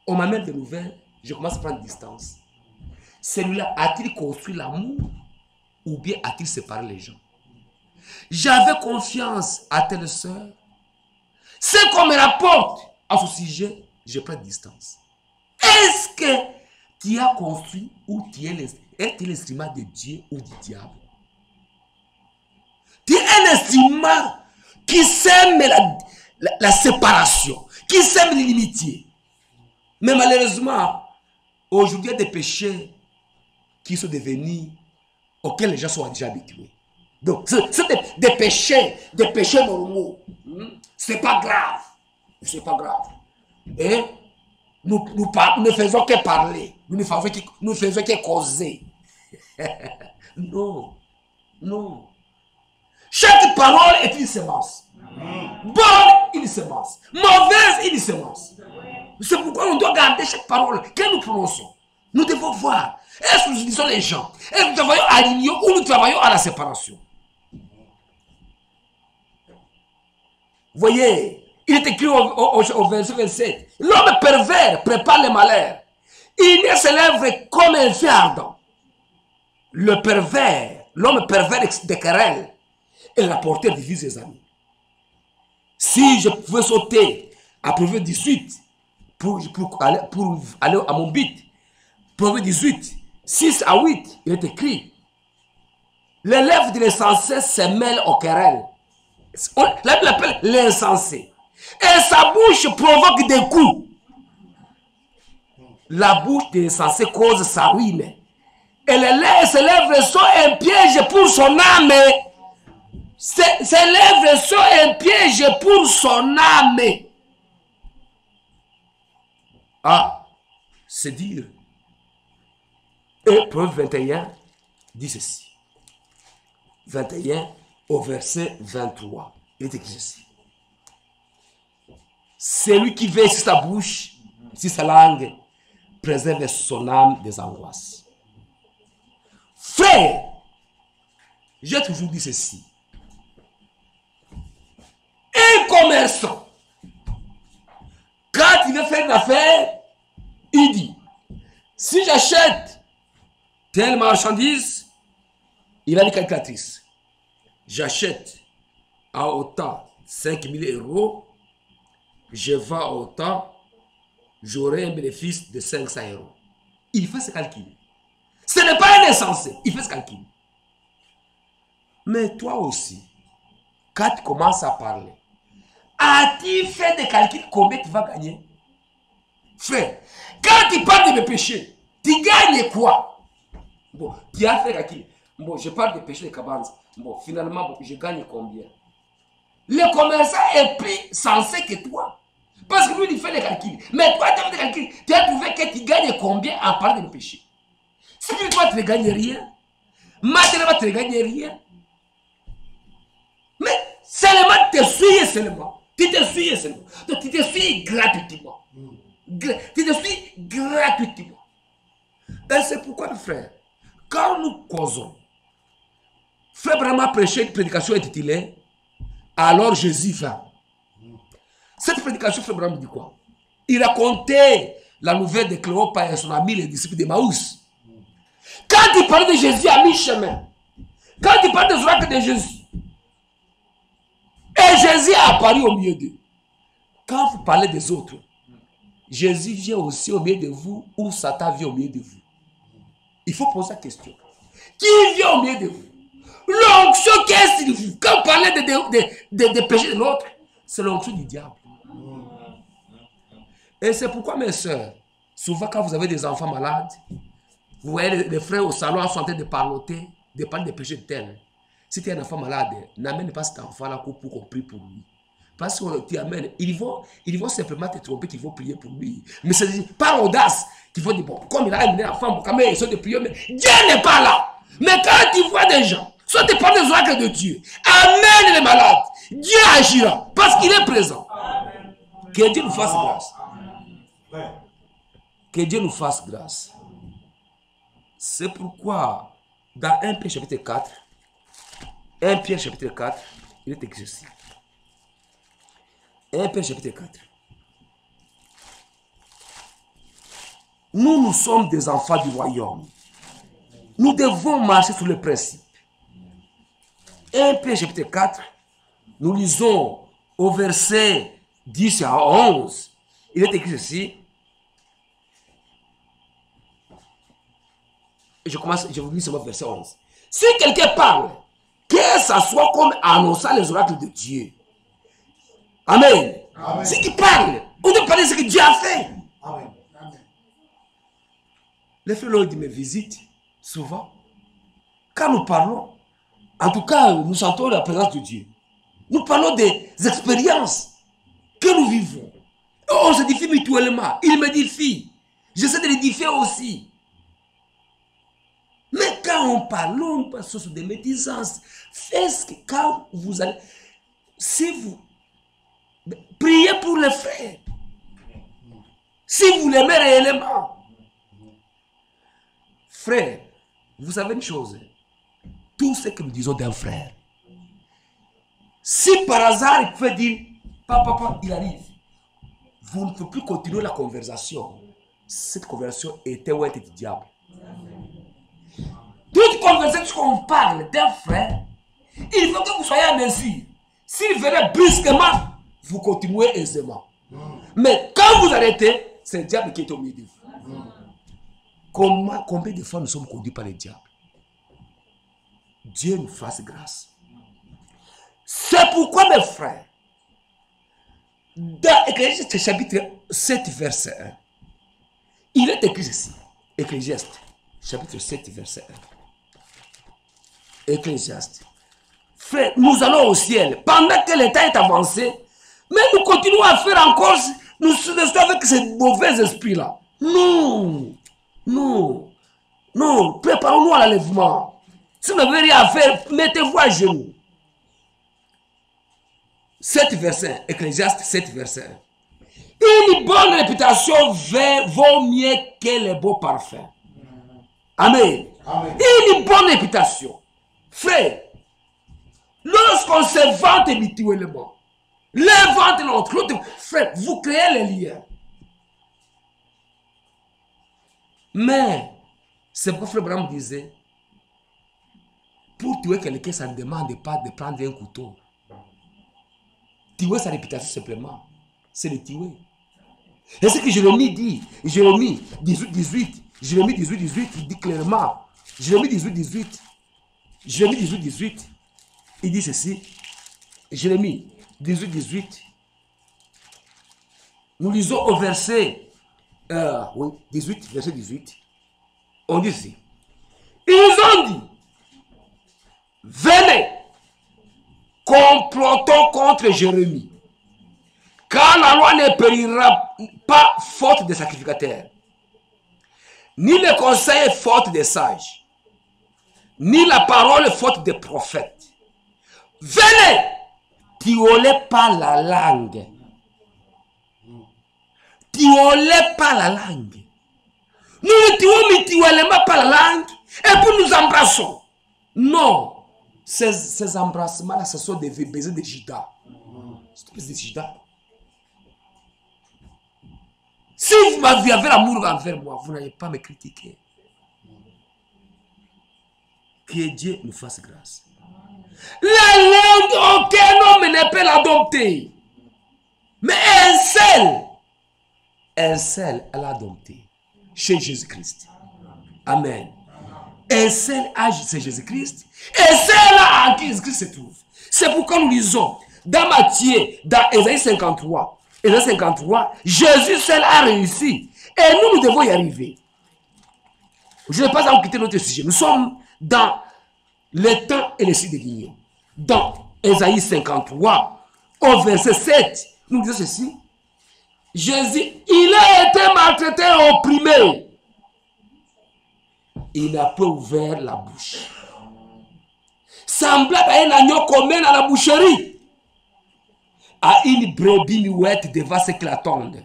On m'amène des nouvelles. Je commence à prendre distance. Celui-là a-t-il construit l'amour ou bien a-t-il séparé les gens? J'avais confiance à telle sœur. C'est qu'on me rapporte à ce sujet, je prends distance. Est-ce que tu as construit ou tu es l'instrument de Dieu ou du diable? Tu es un instrument qui sème la séparation, qui sème l'inimitié. Mais malheureusement, aujourd'hui, il y a des péchés qui sont devenus, auxquels les gens sont déjà habitués. Donc, c'est des péchés normaux. C'est pas grave. C'est pas grave. Et nous ne faisons que parler. Nous ne faisons que causer. Non. Non. Chaque parole est une semence. Bonne, une semence. Mauvaise, une semence. C'est pourquoi on doit garder chaque parole que nous prononçons. Nous devons voir. Est-ce que nous disons les gens? Est-ce que nous travaillons à l'union ou nous travaillons à la séparation? Voyez, il est écrit au verset 27. L'homme pervers prépare le malheur. Il ne ses lèvres comme un feu ardent. L'homme pervers des querelles. Et le rapporteur divise ses amis. Si je pouvais sauter à Proverbe 18 pour aller à mon but, Proverbe 18, 6 à 8, il est écrit. Les lèvres de l'insensé se mêlent aux querelles. La Bible l'appelle l'insensé. Et sa bouche provoque des coups. la bouche des insensés cause sa ruine. Et ses lèvres sont un piège pour son âme. Ses lèvres sont un piège pour son âme. Ah, c'est dire. Et Proverbe 21 dit ceci. 21 au verset 23. Il est écrit ceci. Celui qui veille sur sa bouche, sur sa langue, préserve son âme des angoisses. Frère, j'ai toujours dit ceci. Un commerçant, quand il veut faire une affaire, il dit, si j'achète telle marchandise, il a une calculatrice. J'achète à autant 5 000 €, je vends à autant, j'aurai un bénéfice de 500 €. Il fait ce calcul. Ce n'est pas un insensé, il fait ce calcul. Mais toi aussi, quand tu commences à parler, as-tu fait des calculs combien tu vas gagner? Frère, quand tu parles de mes péchés, tu gagnes quoi? Bon, tu as fait calcul. Bon, je parle des péchés de Kabanz. Bon, finalement, bon, je gagne combien? Le commerçant est plus sensé que toi. Parce que lui, il fait des calculs. Mais toi, tu as fait des calculs. Tu as trouvé que tu gagnes combien en parlant de mes péchés? Si toi, tu ne gagnes rien, matériellement, tu ne gagnes rien. Mais seulement, tu te suis seulement. Tu te suis seulement. Donc, tu te suis gratuitement. Tu te suis gratuitement. Et c'est pourquoi, frère, quand nous causons, frère Brahma prêchait une prédication intitulée Alors Jésus vint. Cette prédication, frère Brahma dit quoi? Il racontait la nouvelle de Cléopas et son ami, les disciples d'Emmaüs. Quand il parlait de Jésus à mi-chemin, quand il parlait des oracles de Jésus, et Jésus a apparu au milieu d'eux. Quand vous parlez des autres, Jésus vient aussi au milieu de vous ou Satan vient au milieu de vous? Il faut poser la question. Qui vient au milieu de vous? L'onction qui est sur vous. Quand vous parlez des péchés de l'autre, c'est l'onction du diable. Et c'est pourquoi, mes soeurs, souvent quand vous avez des enfants malades, vous voyez les frères au salon sont en train de parloter, de parler des péchés de tel. Si tu es un enfant malade, n'amène pas cet enfant-là pour qu'on prie pour lui. Parce que tu amènes, ils vont simplement te tromper qu'ils vont prier pour lui. Mais c'est par audace qu'il faut dire, bon, comme il a amené l'enfant, quand même, ils sont de prier, mais Dieu n'est pas là. Mais quand tu vois des gens, soit tu parles des oracles de Dieu, amène les malades, Dieu agira, parce qu'il est présent. Que Dieu nous fasse grâce. Que Dieu nous fasse grâce. C'est pourquoi, dans 1 Pierre chapitre 4, 1 Pierre chapitre 4, il est écrit ceci. 1 Pierre chapitre 4. Nous sommes des enfants du royaume. Nous devons marcher sur le principe. 1 Pierre chapitre 4, nous lisons au verset 10 à 11. Il est écrit ceci. Je vous lis seulement le verset 11. Si quelqu'un parle, que ça soit comme annonçant les oracles de Dieu. Amen. Amen. Si tu parles, on te parle de ce que Dieu a fait. Amen. Les frères l'ont dit, me visitent souvent. Quand nous parlons, en tout cas, nous sentons la présence de Dieu. Nous parlons des expériences que nous vivons. On s'édifie mutuellement. Il m'édifie. J'essaie de l'édifier aussi. Mais quand on parle, on passe sur des médisances. Faites que quand vous allez... Si vous... Priez pour les frères. Si vous l'aimez réellement. Frère, vous savez une chose. Tout ce que nous disons d'un frère. Si par hasard il peut dire, papa, il arrive. Vous ne pouvez plus continuer la conversation. Cette conversation était ou était du diable. Toute conversation qu'on parle d'un frère, il faut que vous soyez à mesure. S'il venait brusquement, vous continuez aisément. Mais quand vous arrêtez, c'est le diable qui est au milieu de vous. Combien de fois nous sommes conduits par le diable? Dieu nous fasse grâce. C'est pourquoi, mes frères, dans Ecclésiaste chapitre 7, verset 1, Il est écrit ceci. Ecclésiaste, chapitre 7, verset 1. Ecclésiaste. Frère, nous allons au ciel. Pendant que le temps est avancé, mais nous continuons à faire encore, nous restons avec ces mauvais esprits-là. Non, non, non, préparons-nous à l'enlèvement. Si vous n'avez rien à faire, mettez-vous à genoux. 7 verset 1, Ecclésiaste 7 verset 1. Une bonne réputation vaut mieux que les beaux parfums. Amen. Amen. Une bonne réputation. Frère, lorsqu'on se vante mutuellement, l'un vante l'autre, frère, vous créez les liens. Mais, c'est pourquoi Frère Branham disait, pour tuer quelqu'un, ça ne demande pas de prendre un couteau. Tuer sa réputation simplement, c'est le tuer. Et ce que Jérémie dit, Jérémie 18, Jérémie 18, il dit clairement, Jérémie 18, il dit ceci, Jérémie 18, nous lisons au verset 18, verset 18, on dit ceci, ils ont dit, venez, complotons contre Jérémie, car la loi ne périra pas faute de sacrificateurs, ni le conseil faute des sages, ni la parole faute des prophètes. Venez, tiolez pas la langue. Tiolez pas la langue. Nous ne tiolons pas la langue et puis nous embrassons. Non, ces embrassements-là, ce sont des baisers de Judas. C'est des baisers de Judas. Si vous avez l'amour envers moi, vous n'allez pas me critiquer. Que Dieu nous fasse grâce. La langue, aucun homme ne peut l'adopter. Mais un seul, elle l'a adopté. Chez Jésus-Christ. Amen. Un seul âge, c'est Jésus-Christ. Et c'est là en qui Jésus-Christ se trouve. C'est pourquoi nous lisons dans Matthieu, dans Ésaïe 53. Ésaïe 53, Jésus seul a réussi. Et nous devons y arriver. Je ne vais pas en quitter notre sujet. Nous sommes dans le temps et le cycle de l'union. Dans Ésaïe 53, au verset 7, nous disons ceci. Jésus, il a été maltraité et opprimé. Il n'a pas ouvert la bouche. Semblable à un agneau qu'on mène à la boucherie. À une brebis muette devant ce qui l'attendent.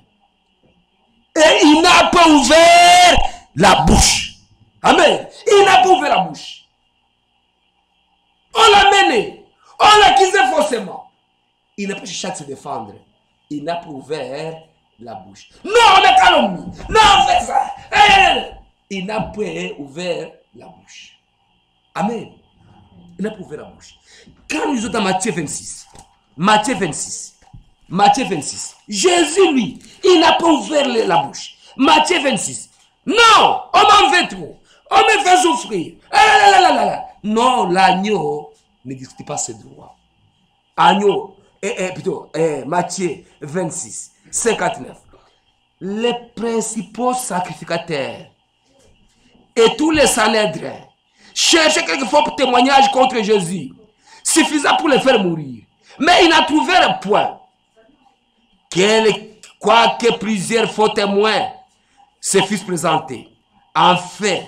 Et il n'a pas ouvert la bouche. Amen. Il n'a pas ouvert la bouche. On l'a mené. On l'a accusé forcément. Il n'a pas cherché à se défendre. Il n'a pas ouvert la bouche. Non, on est calomnie. Non, on fait ça. Il n'a pas ouvert la bouche. Amen. Il n'a pas ouvert la bouche. Quand nous sommes dans Matthieu 26, Matthieu 26, Jésus, lui, il n'a pas ouvert la bouche. Matthieu 26. Non, on m'en veut trop. On me fait souffrir. Non, l'agneau ne discute pas ses droits. Agneau, Matthieu 26, 59. Les principaux sacrificateurs et tous les Sanhédrins cherchaient quelquefois pour témoignage contre Jésus, suffisant pour le faire mourir. Mais ils n'en trouvèrent point. Quoique plusieurs faux témoins se fussent présentés. Enfin,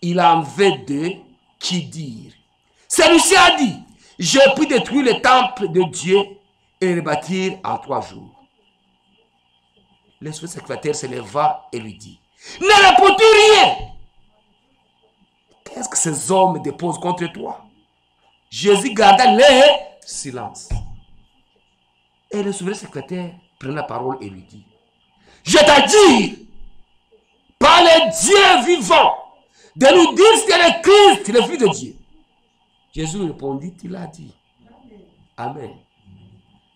il en avait deux qui dirent. Celui-ci a dit, je puis détruire le temple de Dieu et le bâtir en 3 jours. Le secrétaire se leva et lui dit, ne réponds-tu rien? Qu'est-ce que ces hommes déposent contre toi? Jésus garda le silence. Et le souverain secrétaire prit la parole et lui dit, je t'assure, par le Dieu vivant, de nous dire ce que le Christ, le Fils de Dieu. Jésus répondit, il a dit. Amen.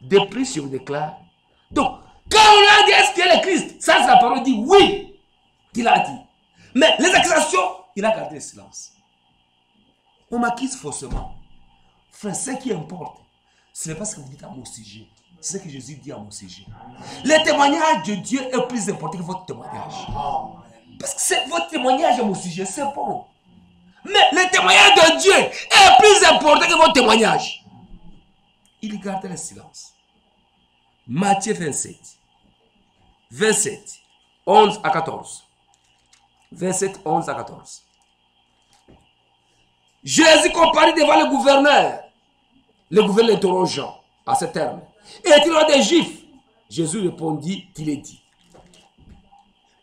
Depuis, je vous déclare. Donc, quand on a dit est-ce qu'il est le Christ, ça c'est la parole dit oui, il a dit. Mais les accusations, il a gardé le silence. On m'accuse faussement. Frère, ce qui importe, ce n'est pas ce que vous dites à mon sujet. C'est ce que Jésus dit à mon sujet. Le témoignage de Dieu est plus important que votre témoignage. Parce que votre témoignage à mon sujet, c'est bon. Mais le témoignage de Dieu est plus important que votre témoignage. Il gardait le silence. Matthieu 27. 27, 11 à 14. 27, 11 à 14. Jésus comparit devant le gouverneur. Le gouverneur l'interrogeant à ce terme. Est-il roi des Juifs? Jésus répondit qu'il est dit.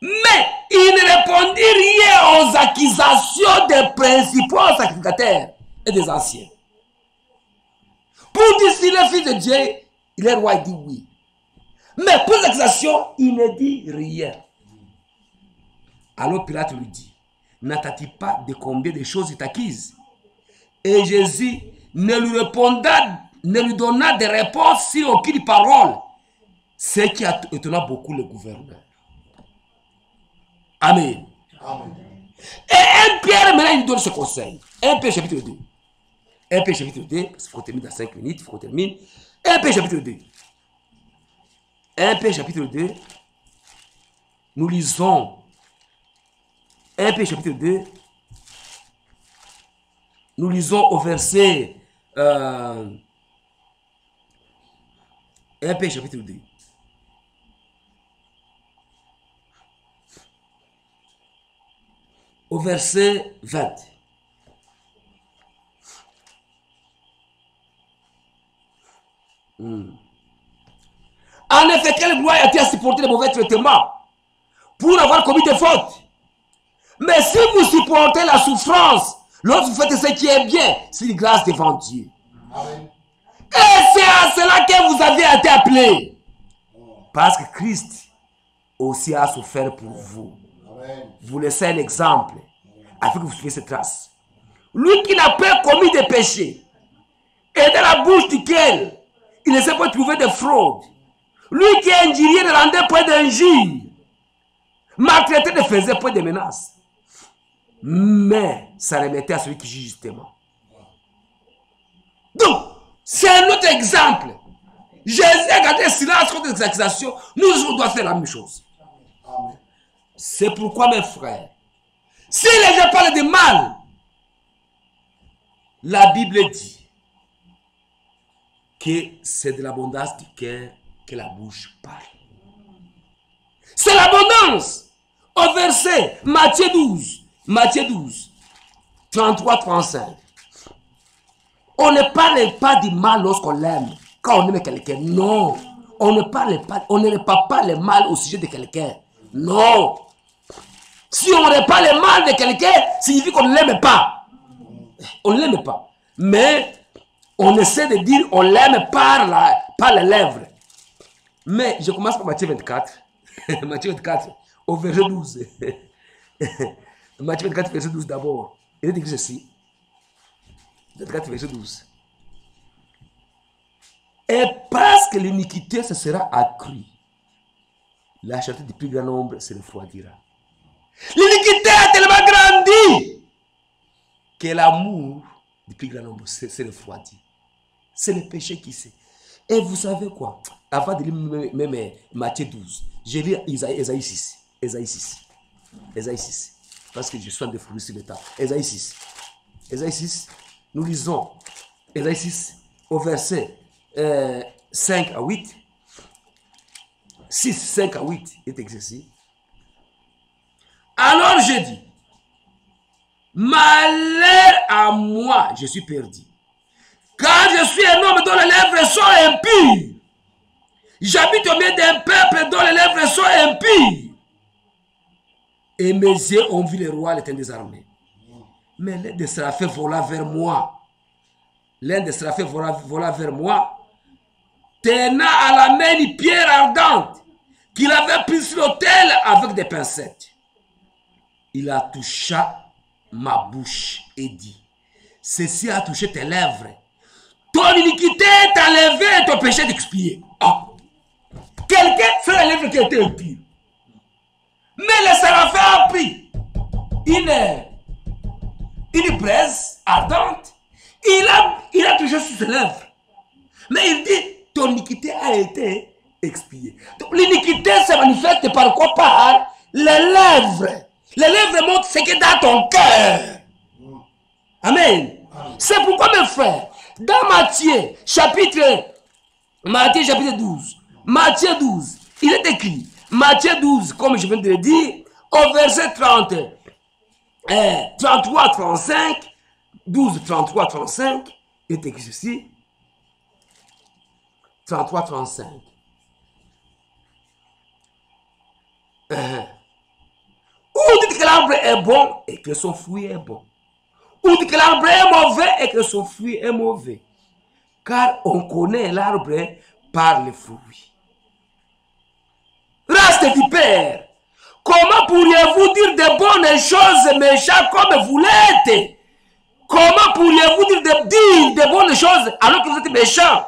Mais il ne répondit rien aux accusations des principaux sacrificateurs et des anciens. Pour dire s'il est fils de Dieu, il est roi, il dit oui. Mais pour l'accusation, il ne dit rien. Alors Pilate lui dit, n'attends-tu pas de combien de choses il t'accuse? Et Jésus ne lui donna de réponse sur aucune parole. Ce qui a étonné beaucoup le gouverneur. Amen. Amen. Et 1 Pierre, maintenant, il donne ce conseil. 1 Pierre chapitre 2. 1 Pierre chapitre 2, parce qu'il faut terminer dans 5 minutes, il faut qu'on termine. 1 Pierre chapitre 2. 1 Pierre chapitre 2. Nous lisons 1 Pierre chapitre 2. Nous lisons au verset 1 Pierre chapitre 2. Au verset 20. En effet, quelle gloire a-t-il à supporter de mauvais traitements pour avoir commis des fautes? Mais si vous supportez la souffrance, lorsque vous faites ce qui est bien, c'est une grâce devant Dieu. Amen. Et c'est à cela que vous avez été appelés. Parce que Christ aussi a souffert pour vous. Amen. Vous laissez un exemple afin que vous suiviez ses traces. Lui qui n'a pas commis de péché, et dans la bouche duquel il ne s'est pas trouvé de fraude. Lui qui est injurié ne rendait point d'injure, maltraité ne faisait point de menaces. Mais ça remettait à celui qui juge justement. Donc, c'est un autre exemple. Jésus a gardé silence contre les accusations. Nous, on doit faire la même chose. Amen. C'est pourquoi, mes frères, si les gens parlent de mal, la Bible dit que c'est de l'abondance du cœur que la bouche parle. C'est l'abondance. Au verset Matthieu 12, 33-35. On ne parle pas du mal lorsqu'on l'aime, quand on aime quelqu'un. Non. On ne parle pas le mal au sujet de quelqu'un. Non. Si on ne parle le mal de quelqu'un, signifie qu'on ne l'aime pas. On ne l'aime pas. Mais on essaie de dire on l'aime par les lèvres. Mais je commence par Matthieu 24. Matthieu 24, au verset 12. Matthieu 24, verset 12 d'abord. Il dit ceci. 24, verset 12. Et parce que l'iniquité se sera accrue, la charité du plus grand nombre se refroidira. L'iniquité a tellement grandi que l'amour du plus grand nombre se refroidit. C'est le péché qui sait. Et vous savez quoi? Avant de lire même Matthieu 12, je lis Ésaïe 6. Ésaïe 6. Ésaïe 6. Parce que je suis en train de fouiller sur le temps. Ésaïe 6. Ésaïe 6. Nous lisons Ésaïe 6 au verset 5 à 8. 6, 5 à 8 est exercé. Alors j'ai dit, malheur à moi, je suis perdu. Car je suis un homme dont les lèvres sont impures. J'habite au milieu d'un peuple dont les lèvres sont impures. Et mes yeux ont vu le roi, l'Éternel des armées. Mais l'un des séraphins vola vers moi. L'un des séraphins vola vers moi, tenant à la main une pierre ardente qu'il avait prise sur l'autel avec des pincettes. Il a touché ma bouche et dit, ceci a touché tes lèvres. Ton iniquité est enlevée et ton péché est expié. Oh. Quelqu'un, c'est la lèvre qui était impure. Mais le séraphin a pris une braise ardente. Il a touché sur ses lèvres. Mais il dit, ton iniquité a manifeste par quoi? Par les lèvres. Les lèvres montrent ce qui est dans ton cœur. Amen. C'est pourquoi, mes frères, dans Matthieu chapitre 12, Matthieu 12, il est écrit, Matthieu 12, comme je viens de le dire, au verset 33, 35, 12, 33, 35, il est écrit ceci, 33, 35. Ou dit que l'arbre est bon et que son fruit est bon. Ou dit que l'arbre est mauvais et que son fruit est mauvais. Car on connaît l'arbre par les fruits. Race de vipères, comment pourriez-vous dire de bonnes choses méchantes comme vous l'êtes? Comment pourriez-vous dire de bonnes choses alors que vous êtes méchants?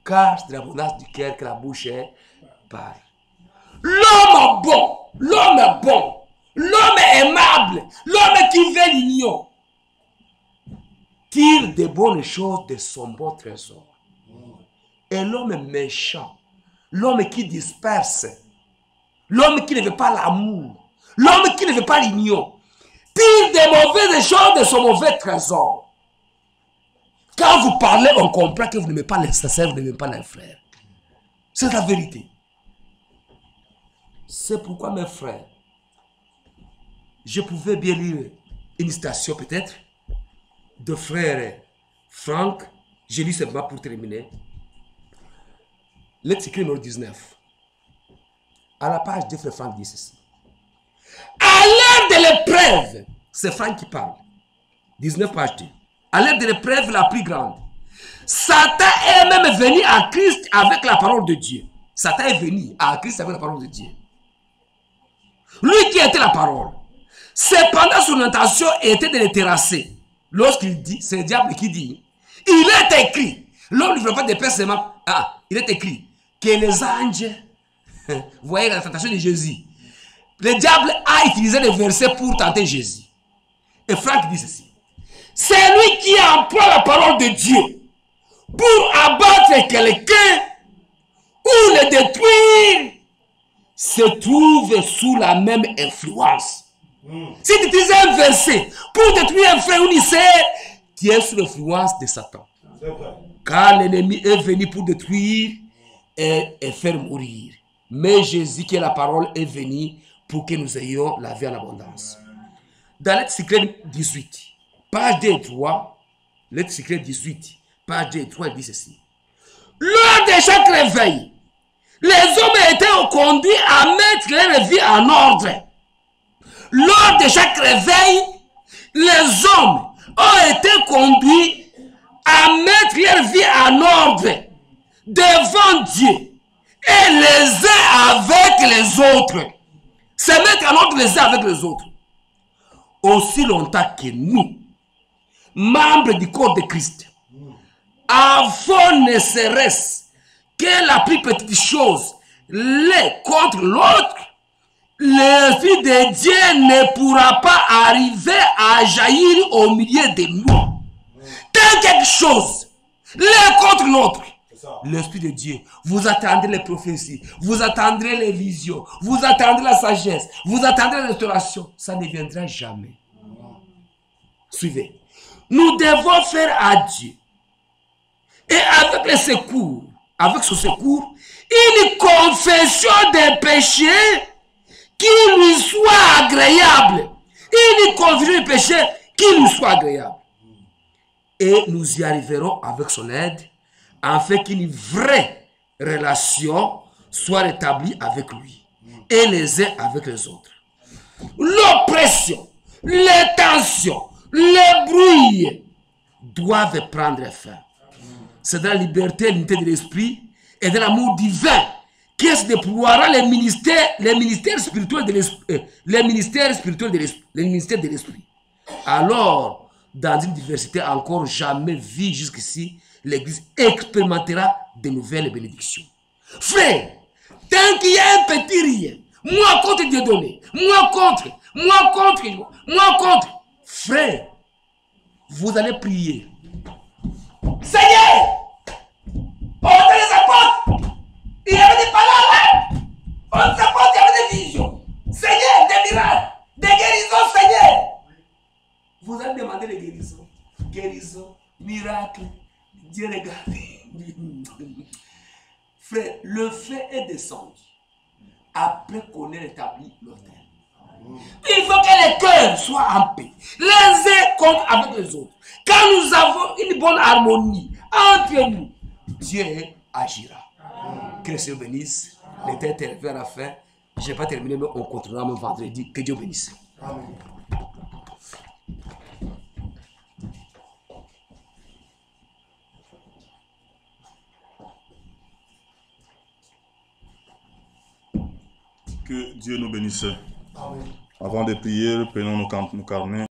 Car c'est de l'abondance du cœur que la bouche parle. L'homme bon, l'homme bon, l'homme aimable, l'homme qui veut l'union, tire de bonnes choses de son bon trésor. Et l'homme méchant, l'homme qui disperse, l'homme qui ne veut pas l'amour, l'homme qui ne veut pas l'union, tire de mauvaises choses de son mauvais trésor. Quand vous parlez, on comprend que vous n'aimez pas les sincères, vous n'aimez pas les frères. C'est la vérité. C'est pourquoi, mes frères, je pouvais bien lire une citation peut-être de frère Franck. Je lis seulement pour terminer. L'article numéro 19. À la page 2, frère Franck dit ceci. À l'heure de l'épreuve, c'est Franck qui parle. 19 page 2. À l'heure de l'épreuve la plus grande, Satan est même venu à Christ avec la parole de Dieu. Satan est venu à Christ avec la parole de Dieu. Lui qui était la parole. Cependant, son intention était de le terrasser. Lorsqu'il dit, c'est le diable qui dit, il est écrit, l'homme ne veut pas de paix seulement. Ah, il est écrit que les anges, vous voyez la tentation de Jésus, le diable a utilisé le verset pour tenter Jésus. Et Franck dit ceci. C'est lui qui emploie la parole de Dieu pour abattre quelqu'un ou le détruire, se trouve sous la même influence. Si tu utilises un verset pour détruire un frère ou une sœur, tu es sous l'influence de Satan. Car l'ennemi est venu pour détruire et faire mourir. Mais Jésus, qui est la parole, est venu pour que nous ayons la vie en abondance. Dans l'Épître 18, page 2 et 3, l'Épître 18, page 2 et 3, il dit ceci. Lors de chaque réveil, les hommes étaient conduits à mettre leur vie en ordre. Lors de chaque réveil, les hommes ont été conduits à mettre leur vie en ordre devant Dieu et les uns avec les autres. Se mettre en ordre les uns avec les autres. Aussi longtemps que nous, membres du corps de Christ, avons ne serait-ce que la plus petite chose l'un contre l'autre, l'Esprit de Dieu ne pourra pas arriver à jaillir au milieu de nous. Tant quelque chose, l'un contre l'autre, l'Esprit de Dieu, vous attendrez les prophéties, vous attendrez les visions, vous attendrez la sagesse, vous attendrez la restauration, ça ne viendra jamais. Suivez. Nous devons faire à Dieu et avec le secours, avec ce secours, une confession des péchés qui lui soit agréable. Une confession des péchés qui lui soit agréable. Et nous y arriverons avec son aide, afin qu'une vraie relation soit rétablie avec lui et les uns avec les autres. L'oppression, les tensions, les bruits doivent prendre fin. C'est dans la liberté et l'unité de l'esprit et dans l'amour divin que se déploiera les ministères spirituels de l'esprit. Les ministères de l'esprit. Alors, dans une diversité encore jamais vue jusqu'ici, l'Église expérimentera de nouvelles bénédictions. Frère, tant qu'il y a un petit rien, moi contre Dieu donné, moi contre, frère, vous allez prier. Seigneur, ordonnez sa porte. Il avait dit pas là. On s'apporte avec des visions. Seigneur, des miracles, des guérisons, Seigneur. Vous allez demander les guérisons. Guérisons, miracles. Dieu regarde. Frère, le feu est descendu après qu'on ait rétabli l'autel. Il faut que les cœurs soient en paix. Les uns comptent avec les autres. Quand nous avons une bonne harmonie entre nous, Dieu agira. Que le Seigneur bénisse. Le temps est arrivé à la fin. Je n'ai pas terminé, mais on continuera mon vendredi. Que Dieu bénisse. Amen. Que Dieu nous bénisse. Amen. Avant de prier, prenons nos carnets.